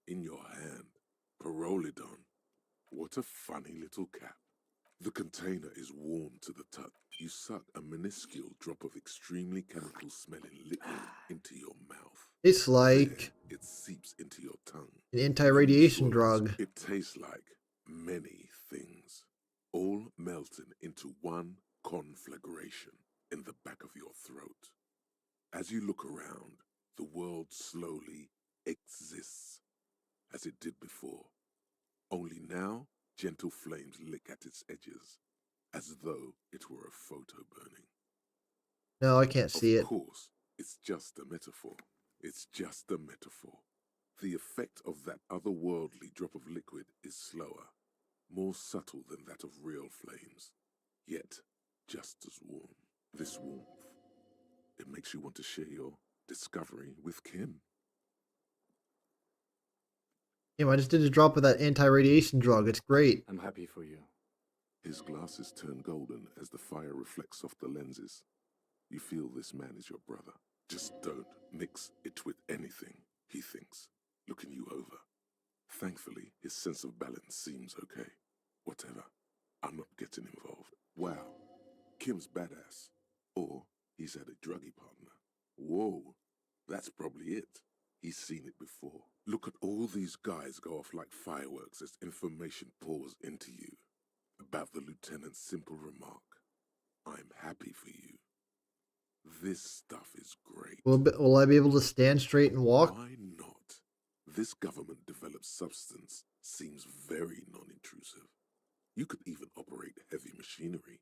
In your hand. Parolidon. What a funny little cap. The container is warm to the touch. You suck a minuscule drop of extremely chemical-smelling liquid into your mouth. It's like There, it seeps into your tongue. an anti-radiation You swallow it. drug. It tastes like many things, all melting into one conflagration in the back of your throat. As you look around, the world slowly exists as it did before. Only now, gentle flames lick at its edges, as though it were a photo burning. No, I can't see it. Of course, it's just a metaphor. It's just a metaphor. The effect of that otherworldly drop of liquid is slower, more subtle than that of real flames, yet just as warm. This warmth, it makes you want to share your discovery with Kim. Damn, I just did a drop of that anti-radiation drug. It's great. I'm happy for you. His glasses turn golden as the fire reflects off the lenses. You feel this man is your brother. Just don't mix it with anything, he thinks, looking you over. Thankfully, his sense of balance seems okay. Whatever. I'm not getting involved. Wow. Kim's badass. Or he's had a druggy partner. Whoa. That's probably it. He's seen it before. Look at all these guys go off like fireworks as information pours into you about the lieutenant's simple remark. I'm happy for you. This stuff is great. Will I be able to stand straight and walk? Why not? This government-developed substance seems very non-intrusive. You could even operate heavy machinery.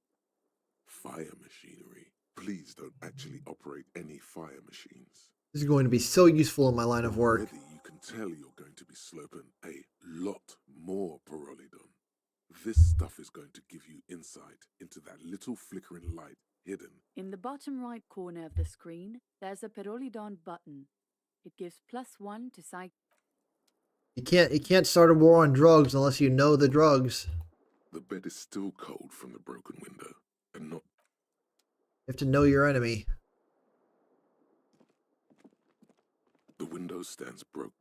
Fire machinery. Please don't actually operate any fire machines. This is going to be so useful in my line of work. Already you can tell you're going to be sloping a lot more Parolidon. This stuff is going to give you insight into that little flickering light hidden. In the bottom right corner of the screen, there's a Perolidon button. It gives +1 to psych. You can't start a war on drugs unless you know the drugs. The bed is still cold from the broken window, and not You have to know your enemy. the window stands broken.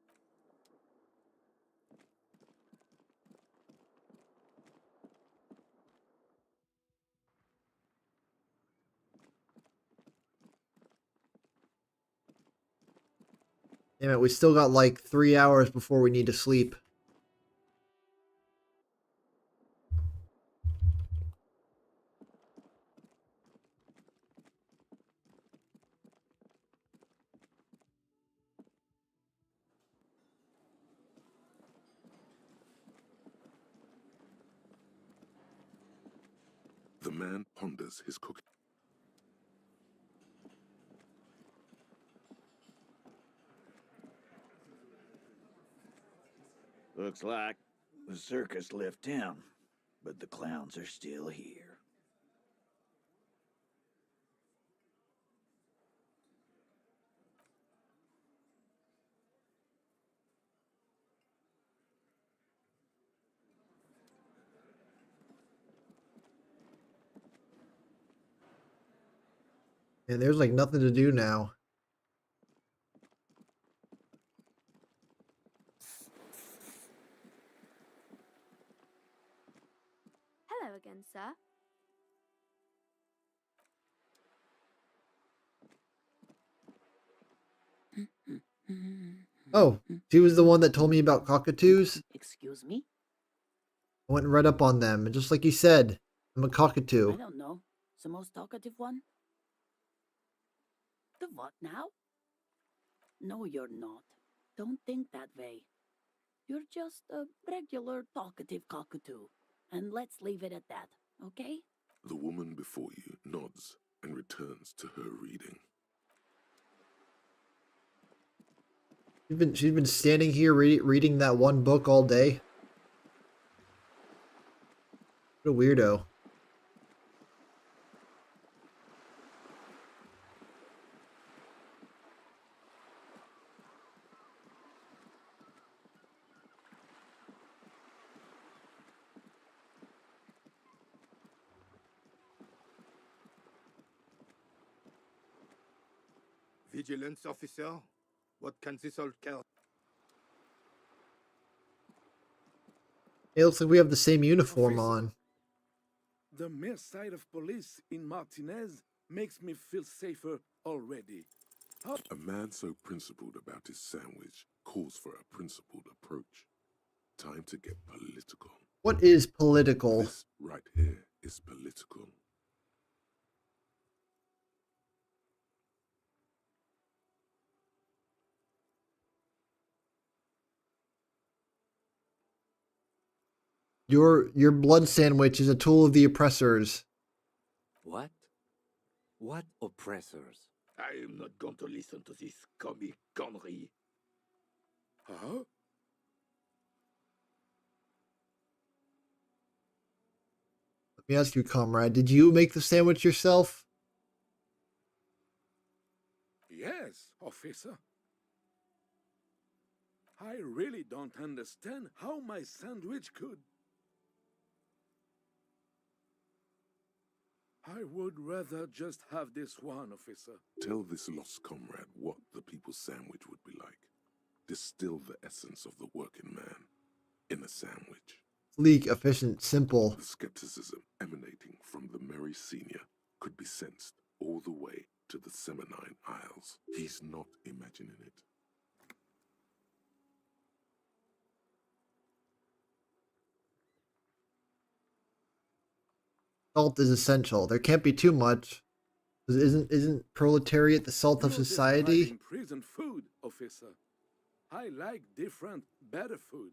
Damn it, we still got like 3 hours before we need to sleep. The man ponders his cooking. Looks like the circus left town, but the clowns are still here. And there's like nothing to do now. Hello again, sir. Oh, she was the one that told me about cockatoos. Excuse me? I went and read up on them, and just like you said, I'm a I cockatoo. don't know. The most talkative one? The what now? No, you're not. Don't think that way. You're just a regular talkative cockatoo. And let's leave it at that, okay? The woman before you nods and returns to her reading. She's been standing here reading that one book all day. What a weirdo. Vigilance officer? What can this all care? It looks like we have the same uniform Officer. on. The mere sight of police in Martinez makes me feel safer already. A man so principled about his sandwich calls for a principled approach. Time to get political. What is political? This right here is political. Your blood sandwich is a tool of the oppressors. What? What oppressors? I am not going to listen to this comic connery. Huh? Let me ask you, comrade, did you make the sandwich yourself? Yes, officer. I really don't understand how my sandwich could. I would rather just have this one, officer. Tell this lost comrade what the people's sandwich would be like. Distill the essence of the working man in a sandwich. Sleek, efficient, simple. The skepticism emanating from the merry senior could be sensed all the way to the Seminine Isles. He's not imagining it. Salt is essential. There can't be too much. 'Cause isn't proletariat the salt of You're society? describing prison food, officer. I like different, better food.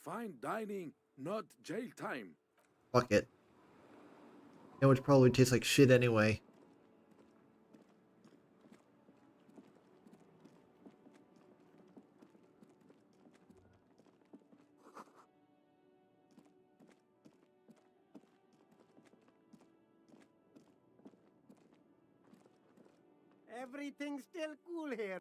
Fine dining, not jail time. Fuck it. Sandwich probably tastes like shit anyway. Everything's still cool here.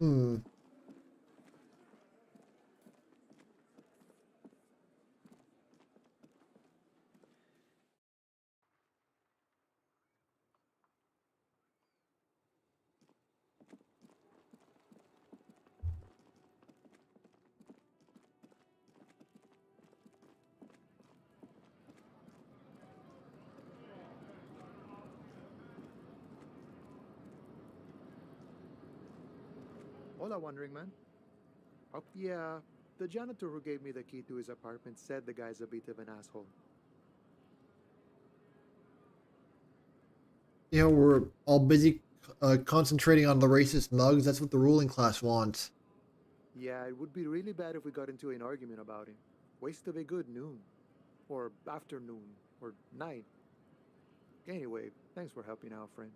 Hmm. Hola, Wandering Man. Oh, yeah. The janitor who gave me the key to his apartment said the guy's a bit of an asshole. You know, we're all busy concentrating on the racist mugs. That's what the ruling class wants. Yeah, it would be really bad if we got into an argument about him. Waste of a good noon. Or afternoon. Or night. Anyway, thanks for helping out, friend.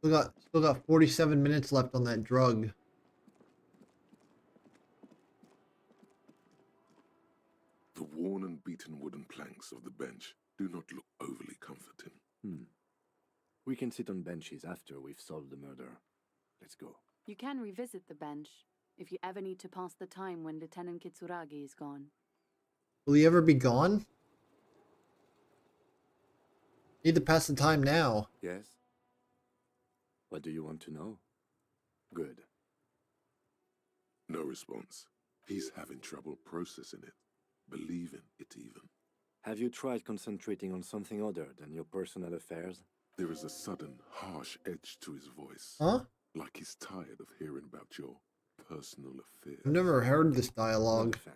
Still got 47 minutes left on that drug. The worn and beaten wooden planks of the bench do not look overly comforting. We can sit on benches after we've solved the murder. Let's go. You can revisit the bench if you ever need to pass the time when Lieutenant Kitsuragi is gone. Will he ever be gone? Need to pass the time now. Yes? What do you want to know? Good. No response. He's having trouble processing it, believing it even. Have you tried concentrating on something other than your personal affairs? There is a sudden, harsh edge to his voice. Huh? Like he's tired of hearing about your personal affairs. I've never heard this Not dialogue. a fan.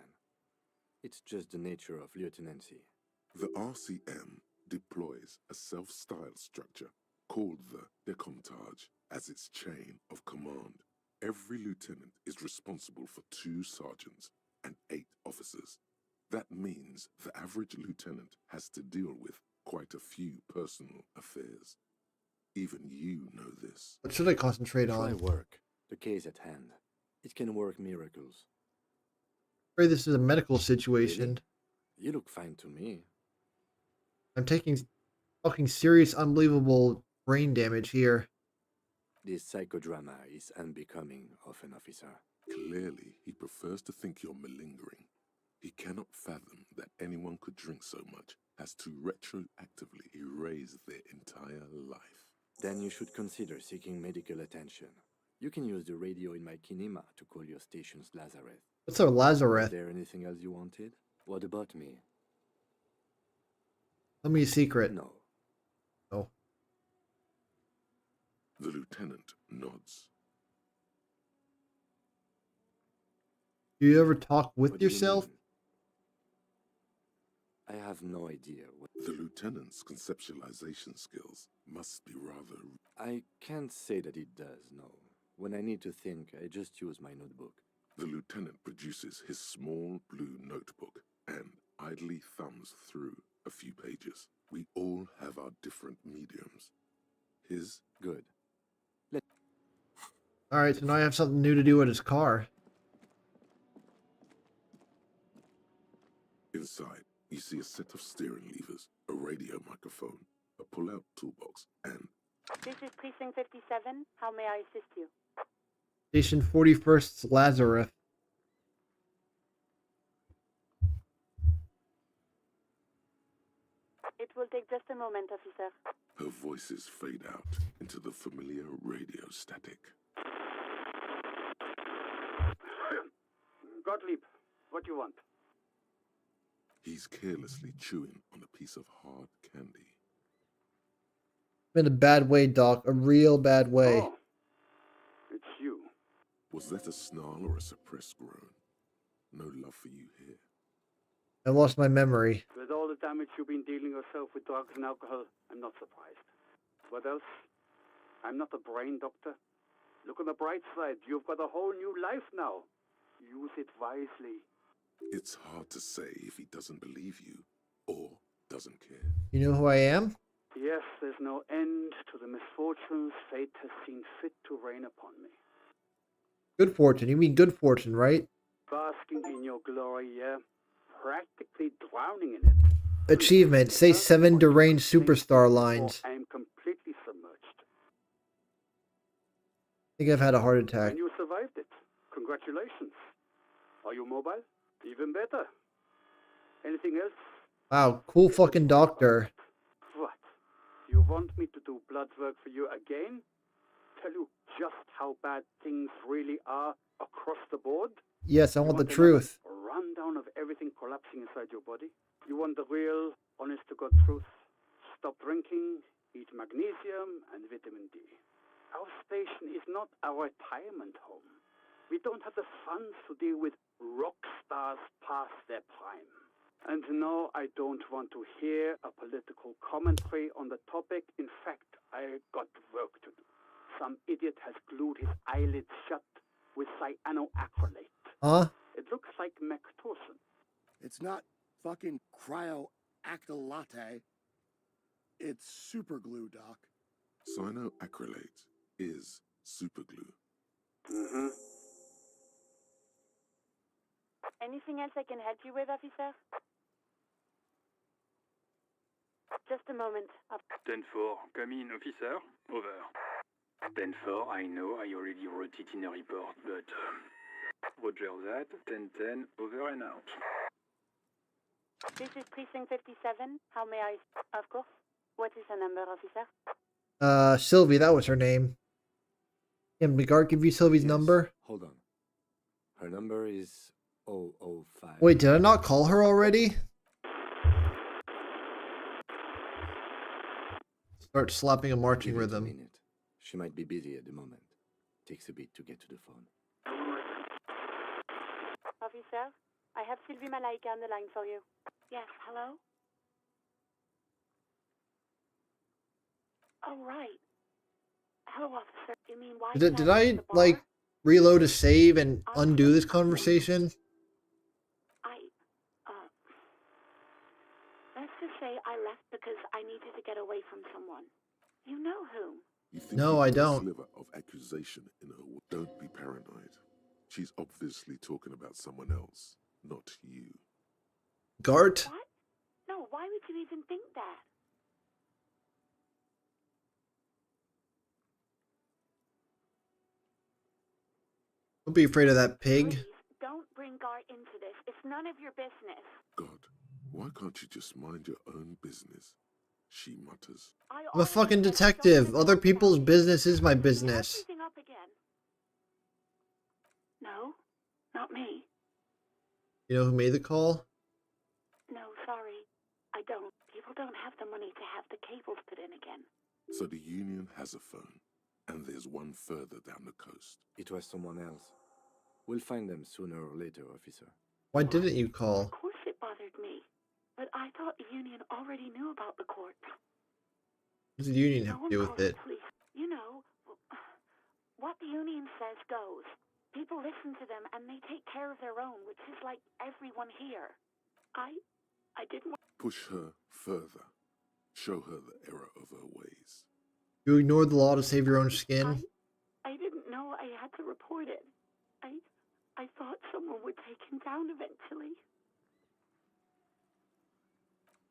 It's just the nature of lieutenancy. The RCM deploys a self-styled structure called the Decomptage as its chain of command. Every lieutenant is responsible for 2 sergeants and 8 officers. That means the average lieutenant has to deal with quite a few personal affairs. Even you know this. What should I concentrate Try on? work. The case at hand. It can work miracles. Afraid this is a medical situation. You look fine to me. I'm taking fucking serious, unbelievable brain damage here. This psychodrama is unbecoming of an officer. Clearly, he prefers to think you're malingering. He cannot fathom that anyone could drink so much as to retroactively erase their entire life. Then you should consider seeking medical attention. You can use the radio in my kinema to call your station's Lazareth. What's our Lazareth? Is there anything else you wanted? What about me? Tell me a secret. No. Oh. The lieutenant nods. Do you ever talk with What do you yourself? mean? I have no idea. The lieutenant's conceptualization skills must be rather... I can't say that it does, no. When I need to think, I just use my notebook. The lieutenant produces his small blue notebook and idly thumbs through a few pages. We all have our different mediums. His... Good. Alright, so now I have something new to do with his car. Inside, you see a set of steering levers, a radio microphone, a pull-out toolbox, and... This is Precinct 57. How may I assist you? Station 41st Lazarus. It will take just a moment, officer. Her voices fade out into the familiar radio static. Gottlieb, what do you want? He's carelessly chewing on a piece of hard candy. In a bad way, Doc. A real bad way. Oh, it's you. Was that a snarl or a suppressed groan? No love for you here. I lost my memory. With all the damage you've been dealing yourself with drugs and alcohol, I'm not surprised. What else? I'm not a brain doctor. Look on the bright side. You've got a whole new life now. Use it wisely. It's hard to say if he doesn't believe you or doesn't care. You know who I am? Yes, there's no end to the misfortunes fate has seen fit to rain upon me. Good fortune. You mean good fortune, right? Basking in your glory, yeah. Practically drowning in it. Achievement. Say 7 deranged superstar lines. I am completely submerged. I think I've had a heart attack. And you survived it. Congratulations. Are you mobile? Even better. Anything else? Wow, cool fucking doctor. What? You want me to do blood work for you again? Tell you just how bad things really are across the board? Yes, I want the another truth. Rundown of everything collapsing inside your body? You want the real, honest-to-God truth? Stop drinking, eat magnesium and vitamin D. Our station is not a retirement home. We don't have the funds to deal with rock stars past their prime. And no, I don't want to hear a political commentary on the topic. In fact, I got work to do. Some idiot has glued his eyelids shut with cyanoacrylate. Huh? It looks like Mactorson. It's not fucking cryoacrylate. It's super glue, Doc. Cyanoacrylate is superglue. Mm-hmm. Anything else I can help you with, officer? Just a moment. 10-4, come in, officer. Over. 10-4, I know I already wrote it in a report, but roger that. 10-10, over and out. This is Precinct 57. How may I... Of course. What is the number, officer? Sylvie, that was her name. Can McGart give you Sylvie's number? Hold on. Her number is 005. Wait, did I not call her already? Start slapping a marching Give it a rhythm. minute. She might be busy at the moment. Takes a bit to get to the phone. Officer, I have Sylvie Malaika on the line for you. Yes, hello? Oh, right. Hello, officer. You mean why Did I like reload a save and undo this conversation? Let's just say I left because I needed to get away from someone. You know whom? You think No, you I put a don't. sliver of accusation in her. Don't be paranoid. She's obviously talking about someone else, not you. Gart? What? No, why would you even think that? Don't be afraid of that pig. Please, don't bring Gart into this. It's none of your business. God, why can't you just mind your own business? She mutters. I'm a fucking detective. Other people's business is my business. Everything up again. No, not me. You know who made the call? No, sorry. I don't. People don't have the money to have the cables put in again. So the Union has a phone, and there's one further down the coast. It was someone else. We'll find them sooner or later, officer. Why didn't you call? Of course it bothered me. But I thought the Union already knew about the court. What does the Union have to do with it? Police. You know, what the Union says goes. People listen to them and they take care of their own, which is like everyone here. I didn't want... Push her further. Show her the error of her ways. You ignored the law to save your own skin? I didn't know I had to report it. I thought someone would take him down eventually.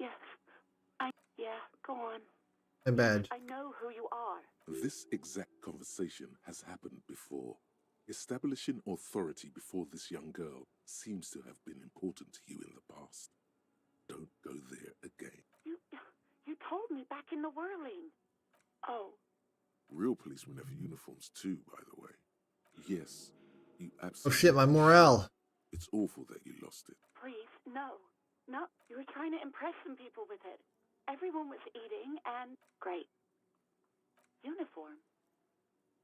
Yes. Yeah, go on. My bad. I know who you are. This exact conversation has happened before. Establishing authority before this young girl seems to have been important to you in the past. Don't go there again. You told me back in the whirling. Oh. Real policemen have uniforms too, by the way. Yes, you Oh absolutely... shit, my morale. It's awful that you lost it. Please, no. No, you were trying to impress some people with it. Everyone was eating and... Great. Uniform.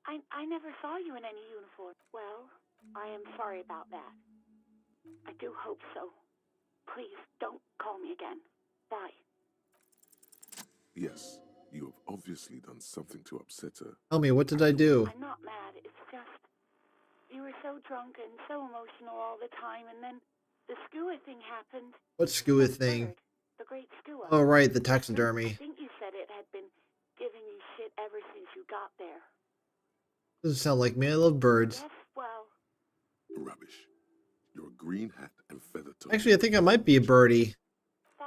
I never saw you in any uniform. Well, I am sorry about that. I do hope so. Please, don't call me again. Bye. Yes, you have obviously done something to upset her. Tell me, what did I do? I'm not mad. It's just... You were so drunk and so emotional all the time, and then the skua thing happened. What skua thing? The great skua. Oh right, the taxidermy. I think you said it had been giving you shit ever since you got there. Doesn't sound like me. I love birds. Yes, well, Rubbish. Your green hat and feather toga. Actually, I think I might be a birdie.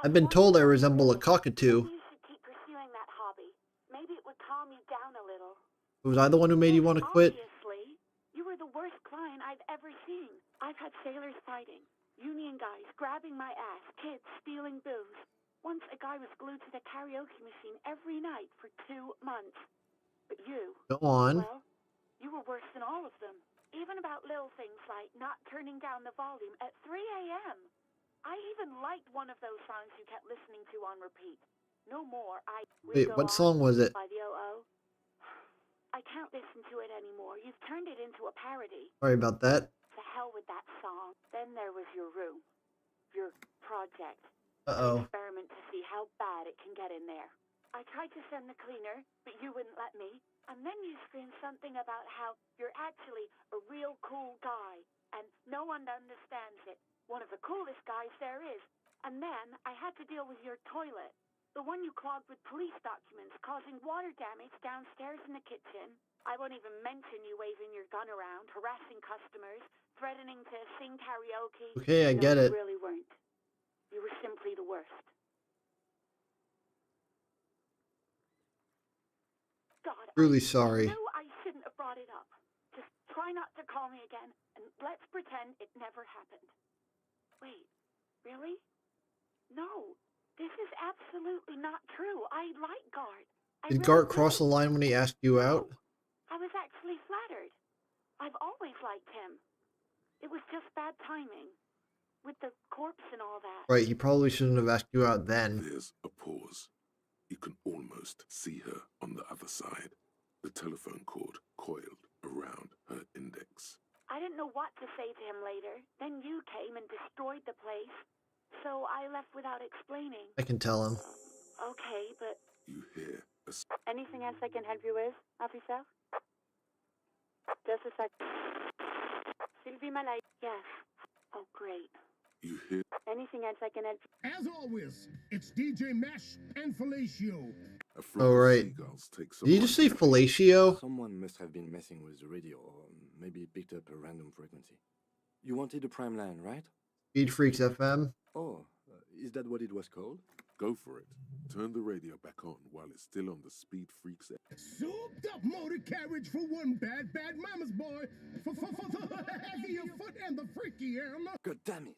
I've been told I resemble a cockatoo. you should keep pursuing that hobby. Maybe it would calm you down a little. Was I the one who made you want to quit? Obviously. You were the worst client I've ever seen. I've had sailors fighting, union guys grabbing my ass, kids stealing booze. Once a guy was glued to the karaoke machine every night for 2 months. But you... Go on. Well, you were worse than all of them. Even about little things like not turning down the volume at 3 a.m. I even liked one of those songs you kept listening to on repeat. No more. Wait, what song was it? By the O.O. I can't listen to it anymore. You've turned it into a parody. Sorry about that. To hell with that song. Then there was your room. Your project. Uh-oh. An experiment to see how bad it can get in there. I tried to send the cleaner, but you wouldn't let me. And then you screamed something about how you're actually a real cool guy, and no one understands it. One of the coolest guys there is. And then I had to deal with your toilet. The one you clogged with police documents, causing water damage downstairs in the kitchen. I won't even mention you waving your gun around, harassing customers, threatening to sing karaoke. Okay, I get it. You really weren't. You were simply the worst. God, Truly sorry. I knew I shouldn't have brought it up. Just try not to call me again, and let's pretend it never happened. Wait, really? No, this is absolutely not true. I like Gart. Did Gart cross the line when he asked you out? I was actually flattered. I've always liked him. It was just bad timing. With the corpse and all that. Right, he probably shouldn't have asked you out then. There's a pause. You can almost see her on the other side. The telephone cord coiled around her index. I didn't know what to say to him later. Then you came and destroyed the place. So I left without explaining. I can tell him. Okay, but... You hear a... Anything else I can help you with, officer? Just a sec. Sylvie Malay. Yes. Oh, great. You hear... Anything else I can help you? As always, it's DJ Mesh and Felicio. Oh, right. Did you just say fellatio? Someone must have been messing with the radio, or maybe picked up a random frequency. You wanted a prime line, right? Speed Freaks FM? Oh, is that what it was called? Go for it. Turn the radio back on while it's still on the Speed Freaks. Souped up motor carriage for one bad mama's boy. For the heavier foot and the freakier. God damn it.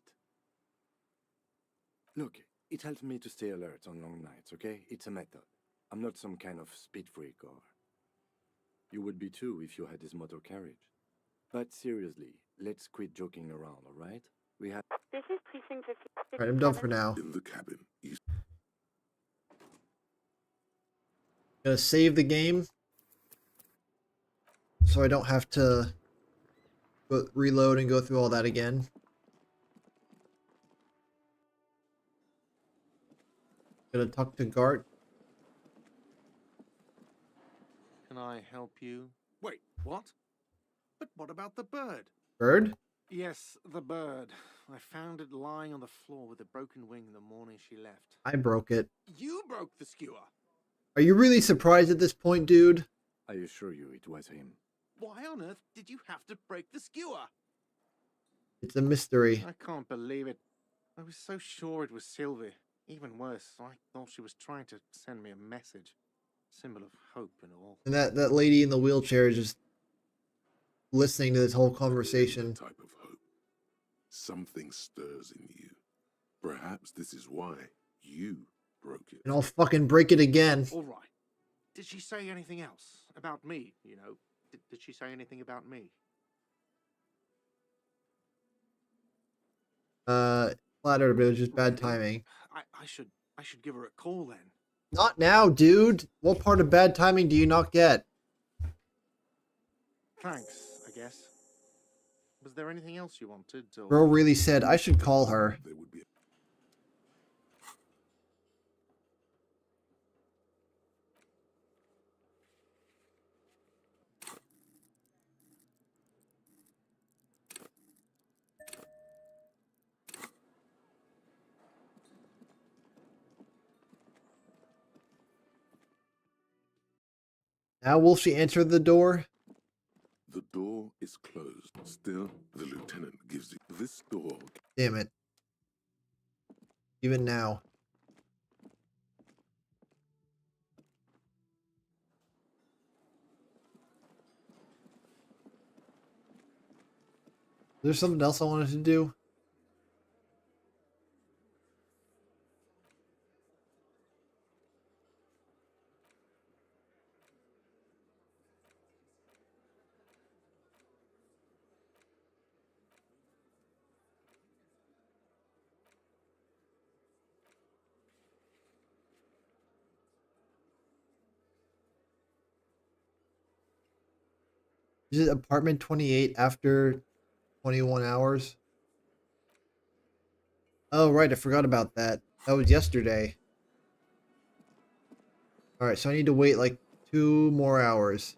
Look, it helps me to stay alert on long nights, okay? It's a method. I'm not some kind of speed freak, or... You would be too if you had this motor carriage. But seriously, let's quit joking around, alright? We have... This is Precinct 50. Alright, I'm done for now. In the cabin, Gonna save the game so I don't have to reload and go through all that again. Gonna talk to Gart. Can I help you? Wait, what? But what about the bird? Bird? Yes, the bird. I found it lying on the floor with a broken wing the morning she left. I broke it. You broke the skewer. Are you really surprised at this point, dude? I assure you it was him. Why on earth did you have to break the skewer? It's a mystery. I can't believe it. I was so sure it was Sylvie. Even worse, I thought she was trying to send me a message. Symbol of hope and all. And that lady in the wheelchair is just listening to this whole conversation. Type of hope. Something stirs in you. Perhaps this is why you broke it. And I'll fucking break it again. All right. Did she say anything else about me? You know, did she say anything about me? Flattered, but it was just bad timing. I should give her a call then. Not now, dude. What part of bad timing do you not get? Thanks, I guess. Was there anything else you wanted? Or... Bro really said I should call her. There would be Now will she answer the door? The door is closed. Still, the lieutenant gives you this door. Damn it. Even now. There's something else I wanted to do. Is it apartment 28 after 21 hours? Oh, right. I forgot about that. That was yesterday. Alright, so I need to wait like 2 more hours.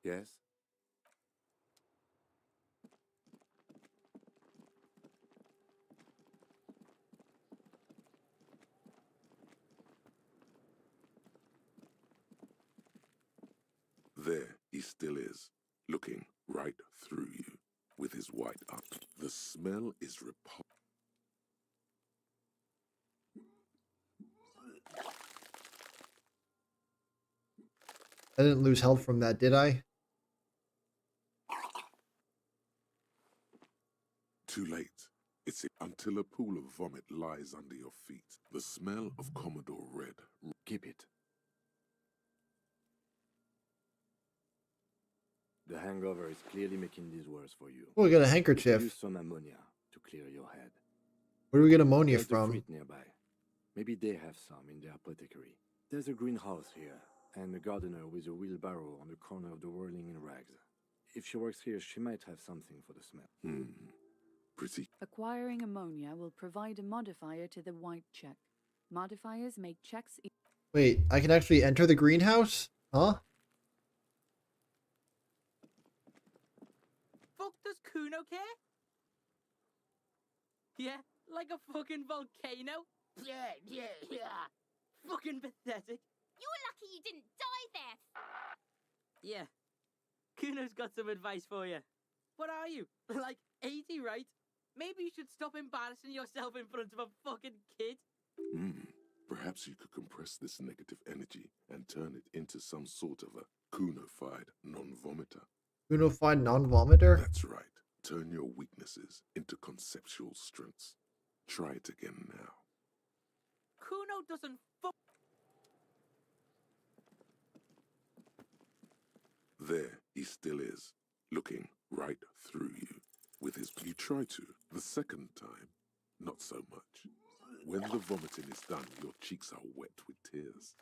Yes? There he still is, looking right through you with his white eye. The smell is repulsive. I didn't lose health from that, did I? Too late. It's until a pool of vomit lies under your feet. The smell of Commodore Red. Keep it. The hangover is clearly making this worse for you. Oh, we got a Use handkerchief. some ammonia to clear your head. Where do we get ammonia There's the from? fruit nearby. Maybe they have some in their apothecary. There's a greenhouse here, and a gardener with a wheelbarrow on the corner of the whirling in rags. If she works here, she might have something for the smell. Pretty. Acquiring ammonia will provide a modifier to the white check. Modifiers make checks. Wait, I can actually enter the greenhouse? Huh? Fuck does Kuno care? Yeah, like a fucking volcano? Yeah. Fucking pathetic. You're lucky you didn't die there. Yeah. Kuno's got some advice for you. What are you? Like 80, right? Maybe you should stop embarrassing yourself in front of a fucking kid. Perhaps you could compress this negative energy and turn it into some sort of a Kuno-fied non-vomiter. Unified non-vomiter? That's right. Turn your weaknesses into conceptual strengths. Try it again now. Kuno doesn't fuck. There he still is, looking right through you. With his, you try to. The second time, not so much. When the vomiting is done, your cheeks are wet with tears.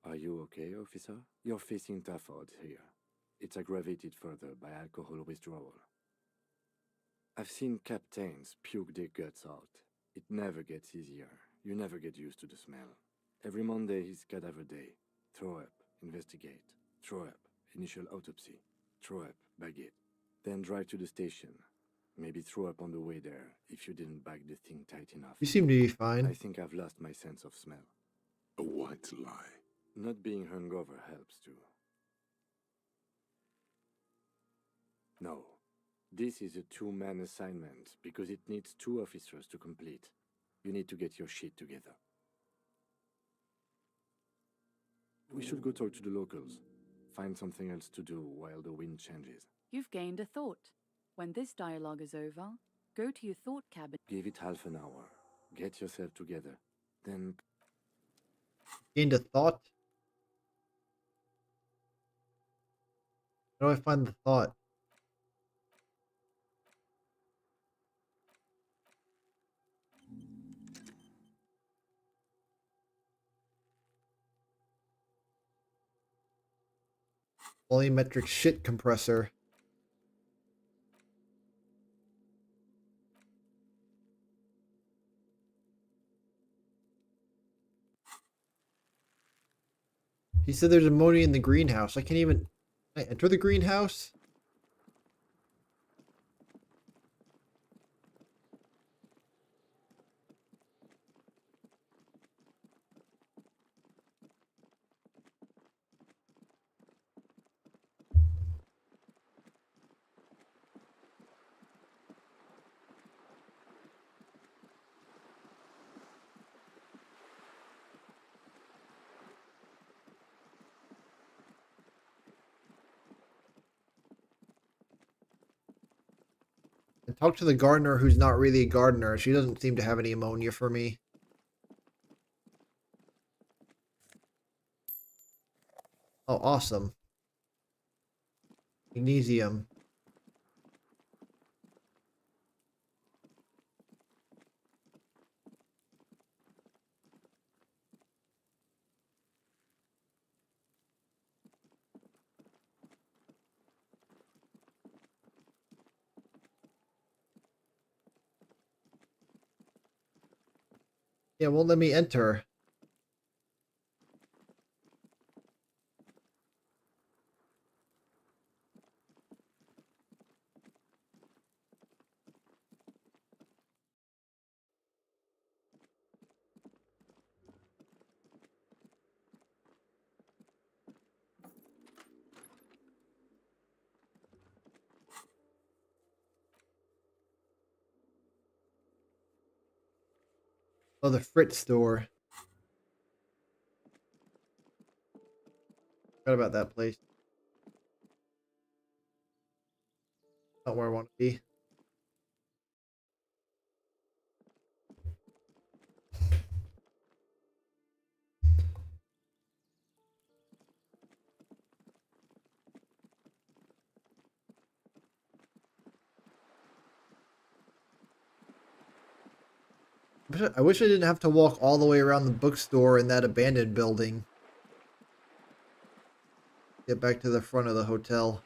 Are you okay, officer? You're facing tough odds here. It's aggravated further by alcohol withdrawal. I've seen captains puke their guts out. It never gets easier. You never get used to the smell. Every Monday is cadaver day. Throw up, investigate. Throw up, initial autopsy. Throw up, bag it. Then drive to the station. Maybe throw up on the way there if you didn't bag the thing tight enough. You seem to be fine. I think I've lost my sense of smell. A white lie. Not being hungover helps too. No. This is a two-man assignment because it needs 2 officers to complete. You need to get your shit together. We should go talk to the locals. Find something else to do while the wind changes. You've gained a thought. When this dialogue is over, go to your thought cabin. Give it half an hour. Get yourself together. Then Gained a thought? How do I find the thought? Volumetric shit compressor. He said there's ammonia in the greenhouse. I can't even... Can I enter the greenhouse? I talked to the gardener who's not really a gardener. She doesn't seem to have any ammonia for me. Oh, awesome. Magnesium. Yeah, won't let me enter. Oh, the Fritz store. Forgot about that place. Not where I want to be. I wish I didn't have to walk all the way around the bookstore in that abandoned building. Get back to the front of the hotel.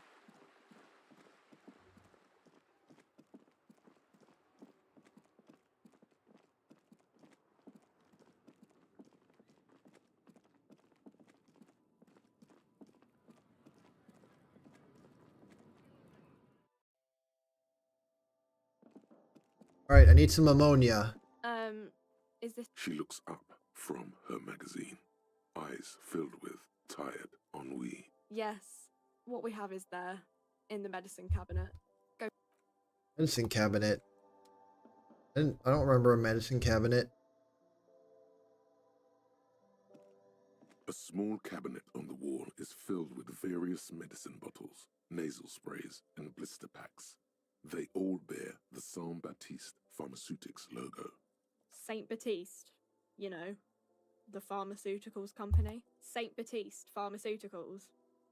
Alright, I need some ammonia. Is this... She looks up from her magazine, eyes filled with tired ennui. Yes. What we have is there, in the medicine cabinet. Go. Medicine cabinet. I don't remember a medicine cabinet. A small cabinet on the wall is filled with various medicine bottles, nasal sprays, and blister packs. They all bear the Saint Baptiste Pharmaceutics logo. Saint Baptiste, you know, the pharmaceuticals company. Saint Baptiste Pharmaceuticals,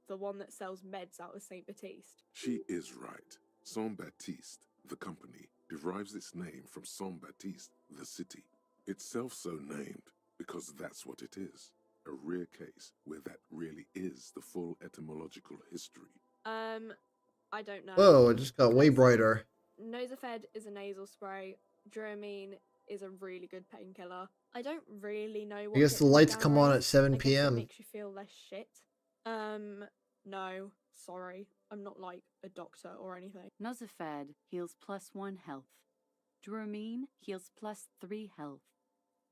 the one that sells meds out of Saint Baptiste. She is right. Saint Baptiste, the company, derives its name from Saint Baptiste, the city. Itself so named because that's what it is. A rare case where that really is the full etymological history. I don't know. Whoa, it just got way brighter. Nosafed is a nasal spray. Dramamine is a really good painkiller. I don't really know what. I guess the lights come on at 7 p.m. It makes you feel less shit. No, sorry. I'm not like a doctor or anything. Nosafed heals +1 health. Dramamine heals +3 health.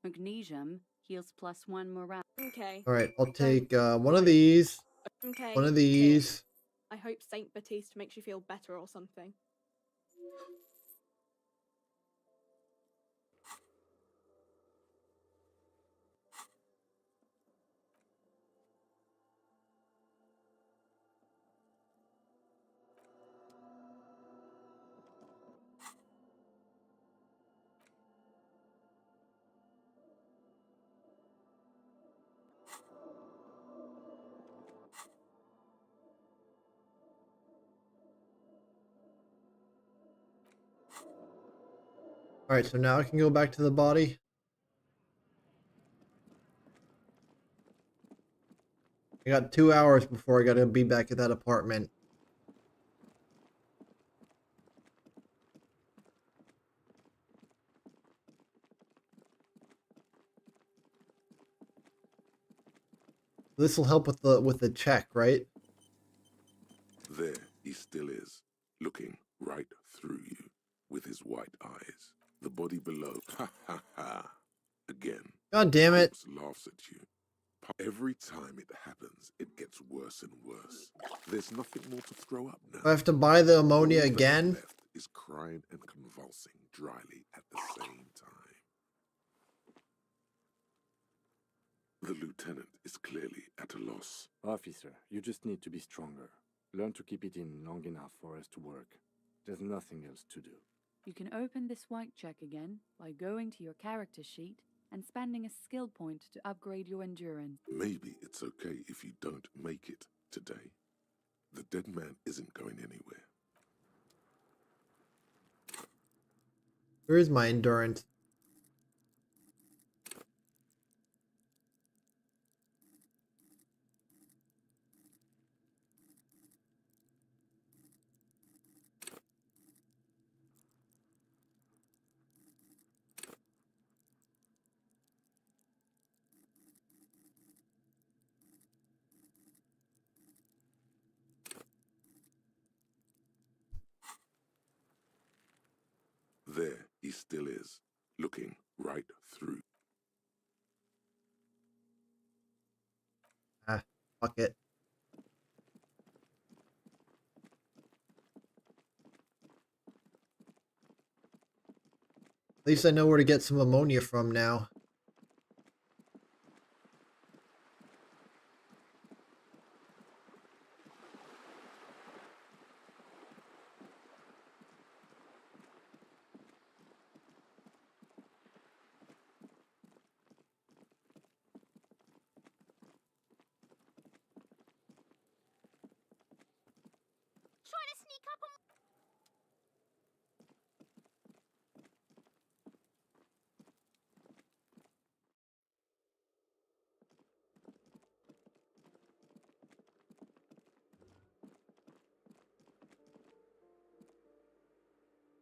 Magnesium heals +1 morale. Okay. Alright, I'll take one of these. Okay. One of these. I hope Saint Baptiste makes you feel better or something. Alright, so now I can go back to the body. I got 2 hours before I gotta be back at that apartment. This will help with the check, right? There he still is, looking right through you with his white eyes. The body below, ha ha ha. Again, God damn it. corpse laughs at you. Every time it happens, it gets worse and worse. There's nothing more to throw up now. Do I have to buy the ammonia All that's again? left is crying and convulsing dryly at the same time. The lieutenant is clearly at a loss. Officer, you just need to be stronger. Learn to keep it in long enough for us to work. There's nothing else to do. You can open this white check again by going to your character sheet and spending a skill point to upgrade your endurance. Maybe it's okay if you don't make it today. The dead man isn't going anywhere. Where is my endurance? There he still is, looking right through. Ah, fuck it. At least I know where to get some ammonia from now. Trying to sneak up on...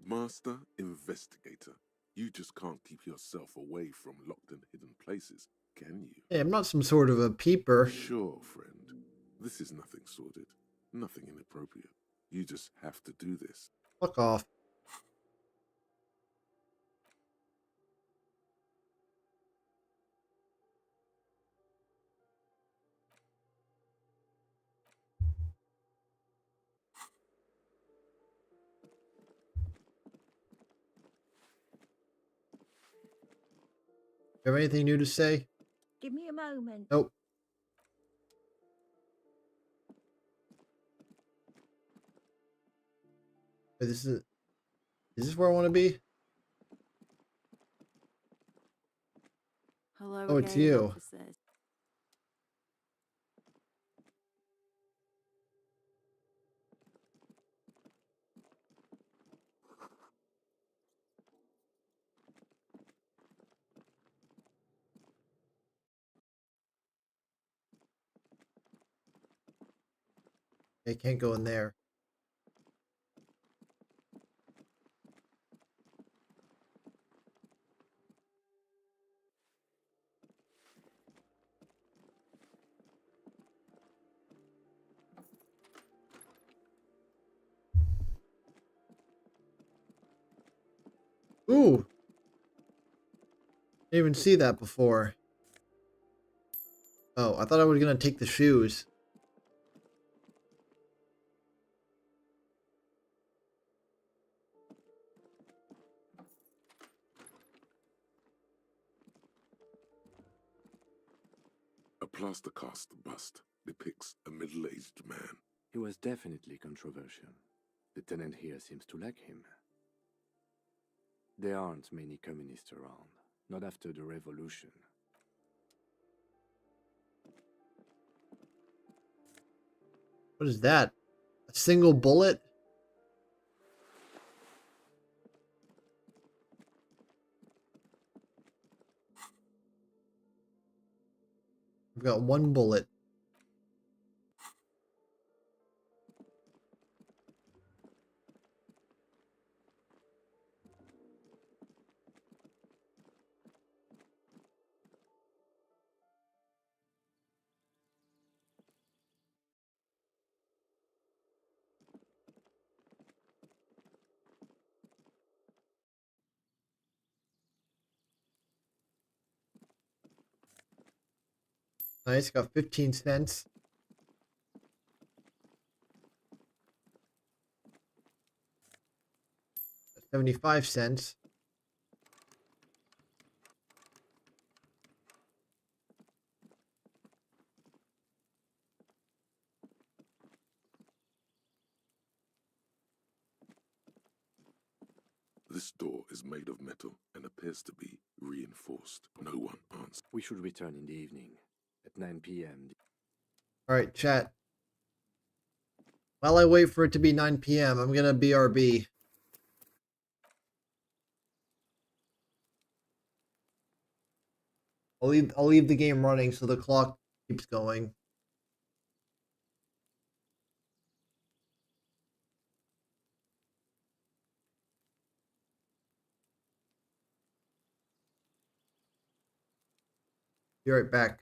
Master Investigator, you just can't keep yourself away from locked and hidden places, can you? Hey, I'm not some sort of a peeper. Sure, friend. This is nothing sordid, nothing inappropriate. You just have to do this. Fuck off. You have anything new to say? Give me a moment. Nope. Wait, is this where I want to be? Hello Oh, it's again, you. officers. I can't go in there. Ooh. Didn't even see that before. Oh, I thought I was gonna take the shoes. A plaster cast bust depicts a middle-aged man. He was definitely controversial. The tenant here seems to like him. There aren't many communists around, not after the revolution. What is that? A single bullet? I've got one bullet. Nice, got 15 cents. $0.75. This door is made of metal and appears to be reinforced. No one answers. We should return in the evening at 9 p.m. Alright, chat. While I wait for it to be 9 p.m., I'm gonna BRB. I'll leave the game running so the clock keeps going. Be right back.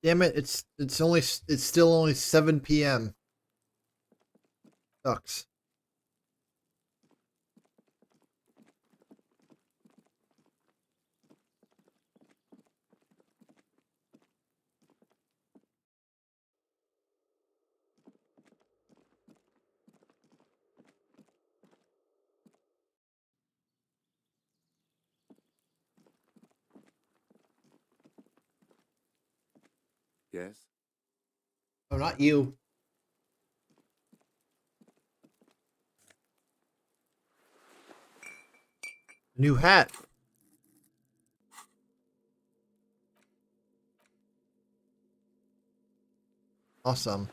Damn it! It's still only 7 p.m. Sucks. Yes? Oh, not you. New hat. Awesome.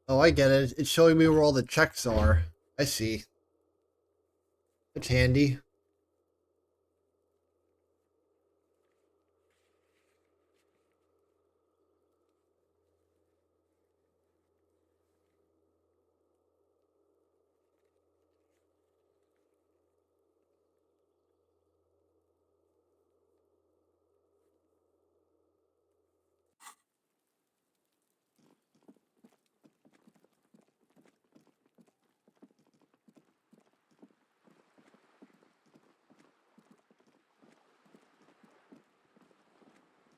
Oh, I get it. It's showing me where all the checks are. I see. It's handy.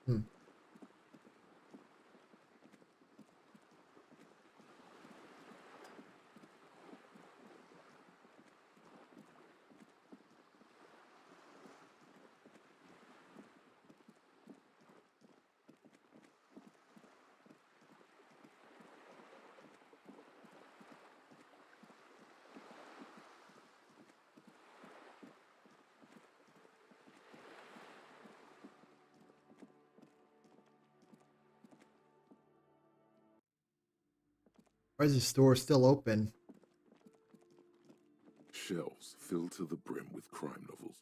Hmm. Why is the store still open? Shelves filled to the brim with crime novels.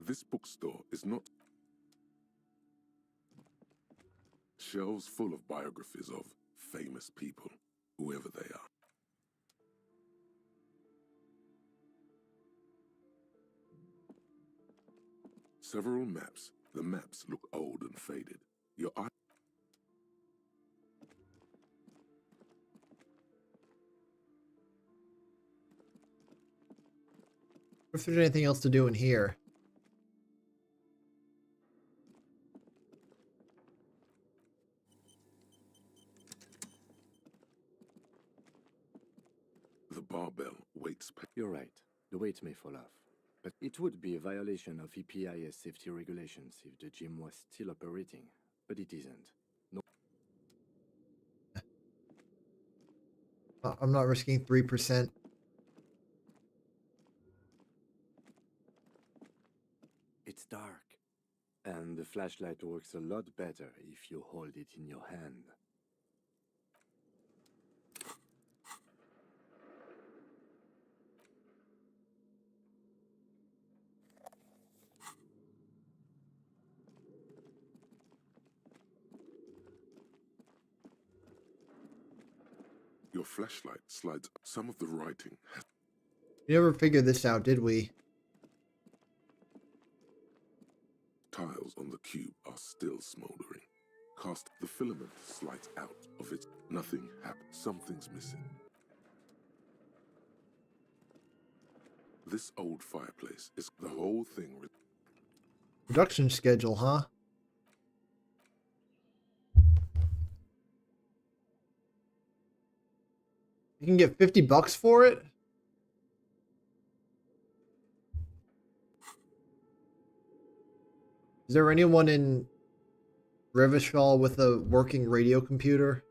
This bookstore is not. Shelves full of biographies of famous people, whoever they are. Several maps. The maps look old and faded. Your eye. If there's anything else to do in here. The barbell waits. You're right. The weight may fall off. But it would be a violation of EPIS safety regulations if the gym was still operating. But it isn't. No. I'm not risking 3%. It's dark. And the flashlight works a lot better if you hold it in your hand. Your flashlight slides. Some of the writing has. We never figured this out, did we? Tiles on the cube are still smoldering. Cast the filament slides out of it. Nothing happened. Something's missing. This old fireplace is the whole thing. Production schedule, huh? You can get $50 for it? Is there anyone in Revachol with a working radio computer?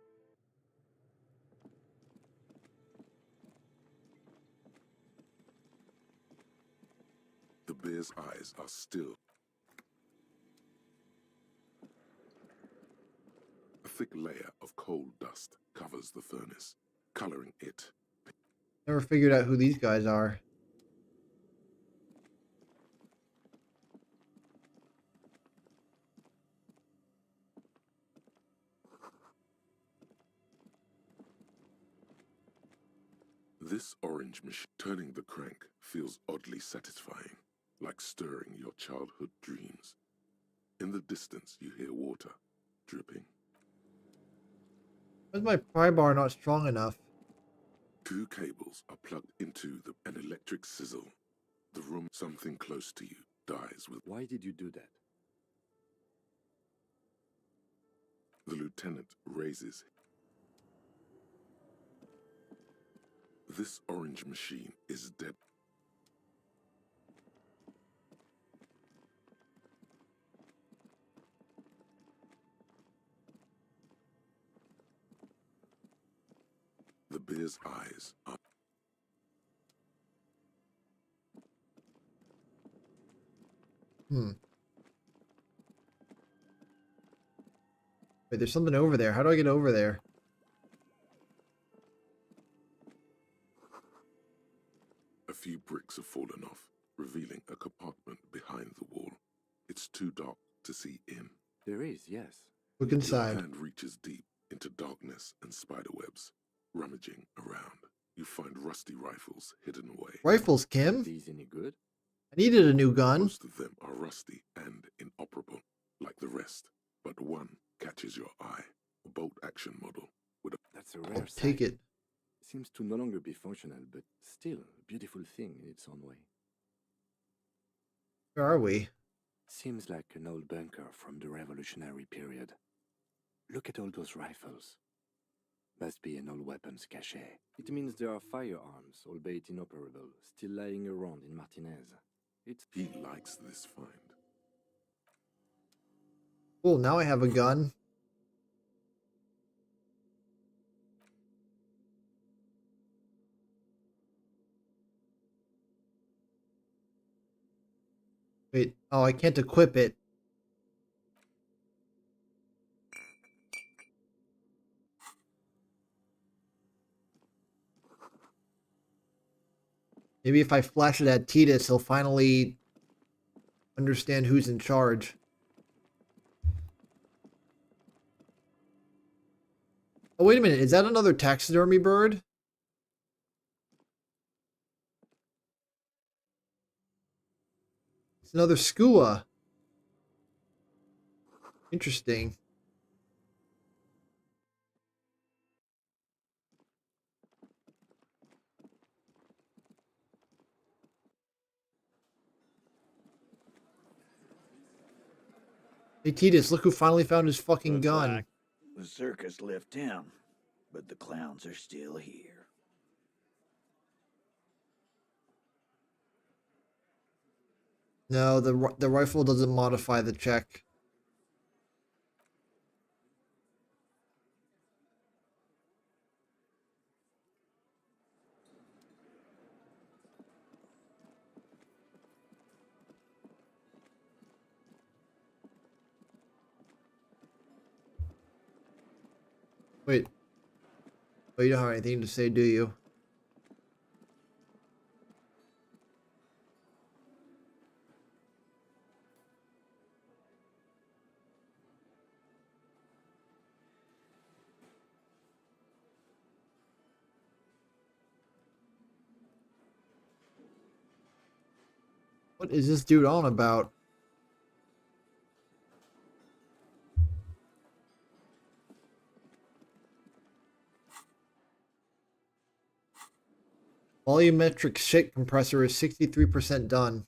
The bear's eyes are still. A thick layer of coal dust covers the furnace, coloring it. Never figured out who these guys are. This orange machine, turning the crank feels oddly satisfying, like stirring your childhood dreams. In the distance, you hear water dripping. Why's my pry bar not strong enough? 2 cables are plugged into an electric sizzle. The room, something close to you, dies with. Why did you do that? The lieutenant raises. This orange machine is dead. The bear's eyes are. Wait, there's something over there. How do I get over there? A few bricks have fallen off, revealing a compartment behind the wall. It's too dark to see in. There is, yes. Look inside. Your hand reaches deep into darkness and spiderwebs. Rummaging around, you find rusty rifles hidden away. Rifles, Kim? Are these any good? I needed a new gun. Most of them are rusty and inoperable, like the rest. But one catches your eye. A bolt-action model with a... That's a rare sight. Take it. Seems to no longer be functional, but still a beautiful thing in its own way. Where are we? Seems like an old bunker from the revolutionary period. Look at all those rifles. Must be an old weapons cache. It means there are firearms, albeit inoperable, still lying around in Martinez. He likes this find. Cool, now I have a gun. Wait, oh, I can't equip it. Maybe if I flash it at Titus, he'll finally understand who's in charge. Oh, wait a minute. Is that another taxidermy bird? It's another skua. Interesting. Hey, Titus, look who finally found his fucking gun. The circus left town, but the clowns are still here. No, the rifle doesn't modify the check. Wait. Oh, you don't have anything to say, do you? What is this dude on about? Volumetric shit compressor is 63% done.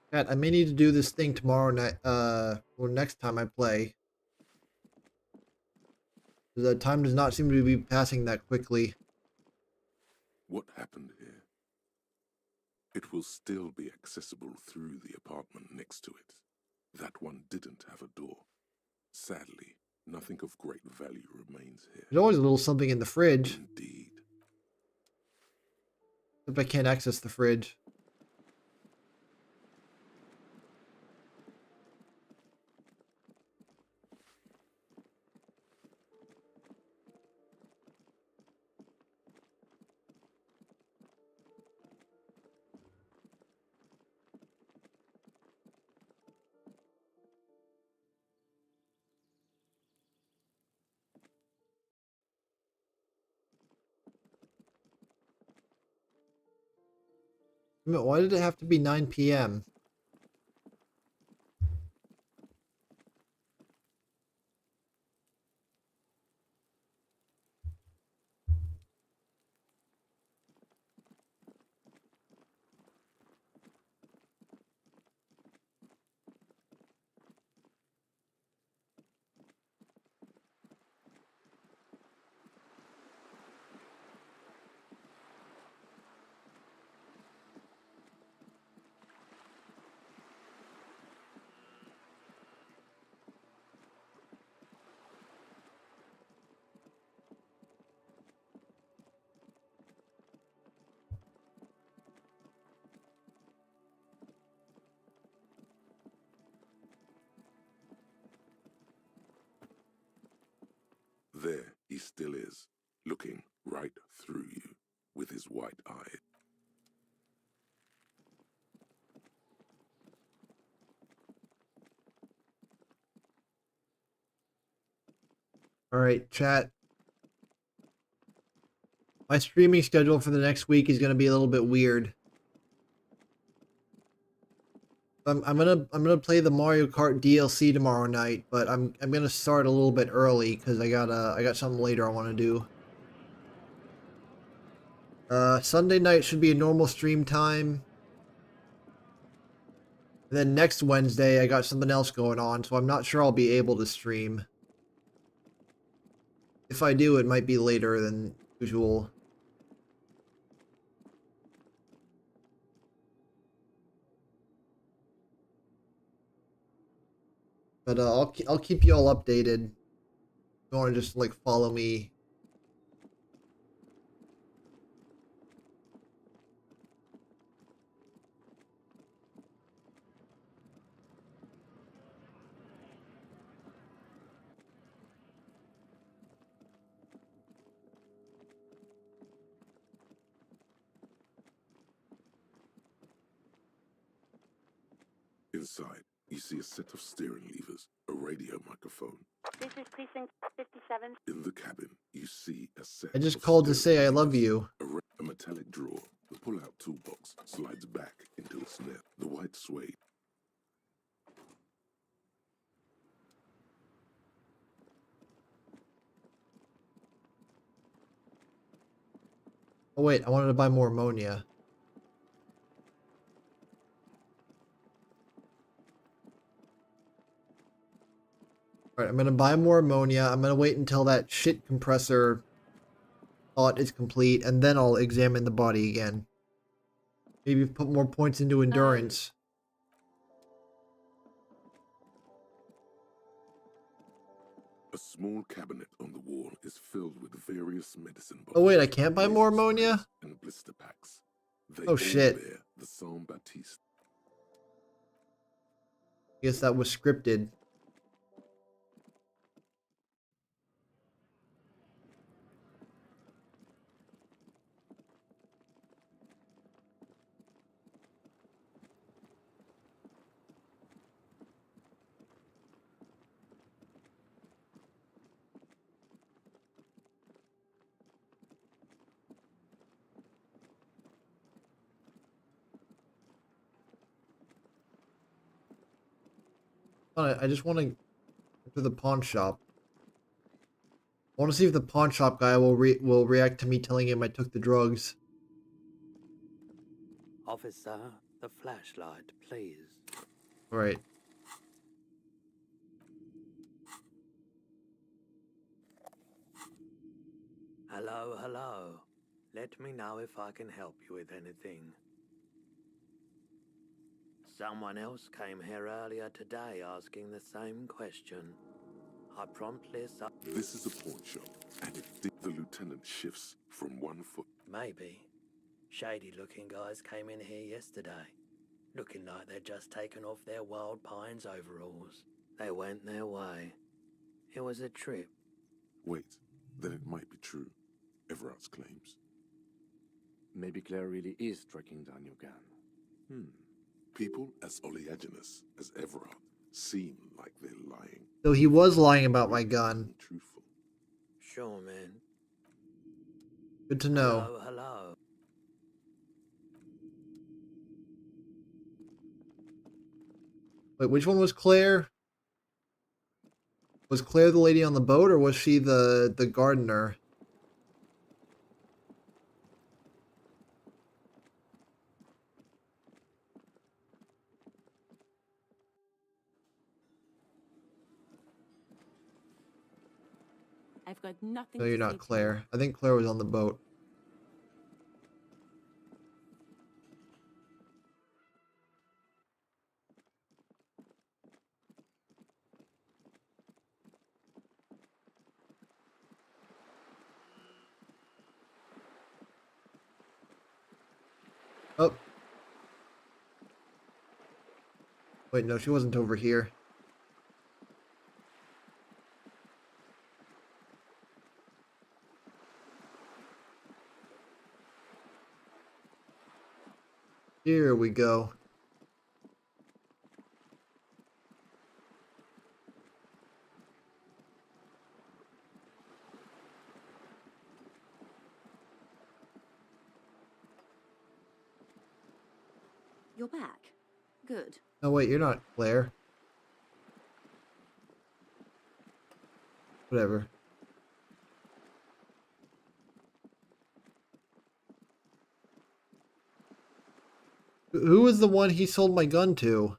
Chat, I may need to do this thing tomorrow night, or next time I play. The time does not seem to be passing that quickly. What happened here? It will still be accessible through the apartment next to it. That one didn't have a door. Sadly, nothing of great value remains here. There's always a little something in the fridge. Indeed. If I can't access the fridge. Why did it have to be 9 p.m.? There he still is, looking right through you with his white eye. Alright, chat. My streaming schedule for the next week is going to be a little bit weird. I'm gonna play the Mario Kart DLC tomorrow night, but I'm gonna start a little bit early because I got something later I want to do. Sunday night should be a normal stream time. And then next Wednesday I got something else going on, so I'm not sure I'll be able to stream. If I do, it might be later than usual. But I'll keep you all updated. If you want to just like follow me. Inside, you see a set of steering levers, a radio microphone. This is Precinct 57. In the cabin, you see a set I just of called to steering say I levers, love you. a metallic drawer. The pull-out toolbox slides back into its net. The white suede. Oh wait, I wanted to buy more ammonia. Alright, I'm gonna buy more ammonia. I'm gonna wait until that shit compressor thought is complete, and then I'll examine the body again. Maybe put more points into endurance. A small cabinet on the wall is filled with various medicine bottles. Oh wait, I can't buy more ammonia? And blister packs. They Oh all shit. bear the Saint Baptiste. Guess that was scripted. I just want to go to the pawn shop. I want to see if the pawn shop guy will react to me telling him I took the drugs. Officer, the flashlight, please. Alright. Hello, hello. Let me know if I can help you with anything. Someone else came here earlier today asking the same question. I promptly This is a pawn shop, and if the lieutenant shifts from 1 foot. Maybe. Shady-looking guys came in here yesterday, looking like they'd just taken off their Wild Pines overalls. They went their way. It was a trip. Wait, then it might be true. Everard's claims. Maybe Claire really is tracking down your gun. People as oleaginous as Everard seem like they're lying. So he was lying about my gun. Truthful. Sure, man. Good to know. Hello, hello. Wait, which one was Claire? Was Claire the lady on the boat, or was she the gardener? I've got nothing No, to you're say not to Claire. I think Claire was on the boat. Oh. Wait, no, she wasn't over here. Here we go. You're back. Good. No, wait, you're not Claire. Whatever. Who was the one he sold my gun to?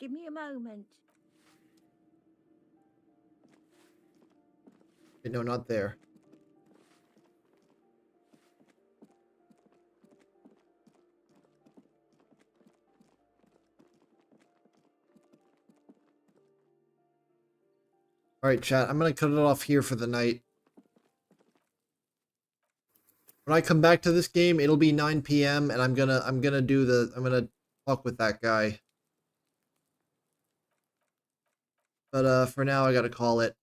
Give me a moment. Wait, no, not there. Alright, chat, I'm gonna cut it off here for the night. When I come back to this game, it'll be 9 p.m. and I'm gonna talk with that guy. But for now I gotta call it.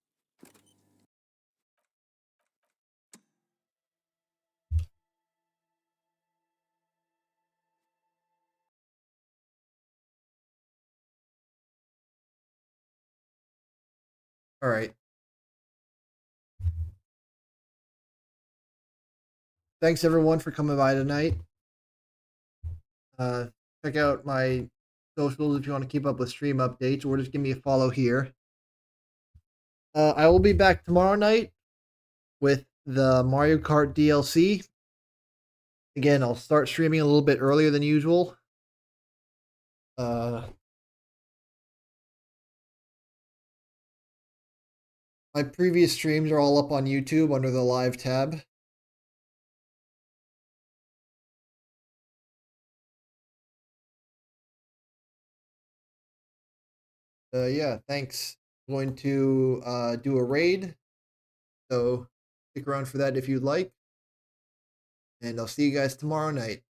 Alright. Thanks everyone for coming by tonight. Check out my socials if you want to keep up with stream updates, or just give me a follow here. I will be back tomorrow night with the Mario Kart DLC. Again, I'll start streaming a little bit earlier than usual. My previous streams are all up on YouTube under the live tab. Yeah, thanks. I'm going to do a raid, so stick around for that if you'd like. And I'll see you guys tomorrow night.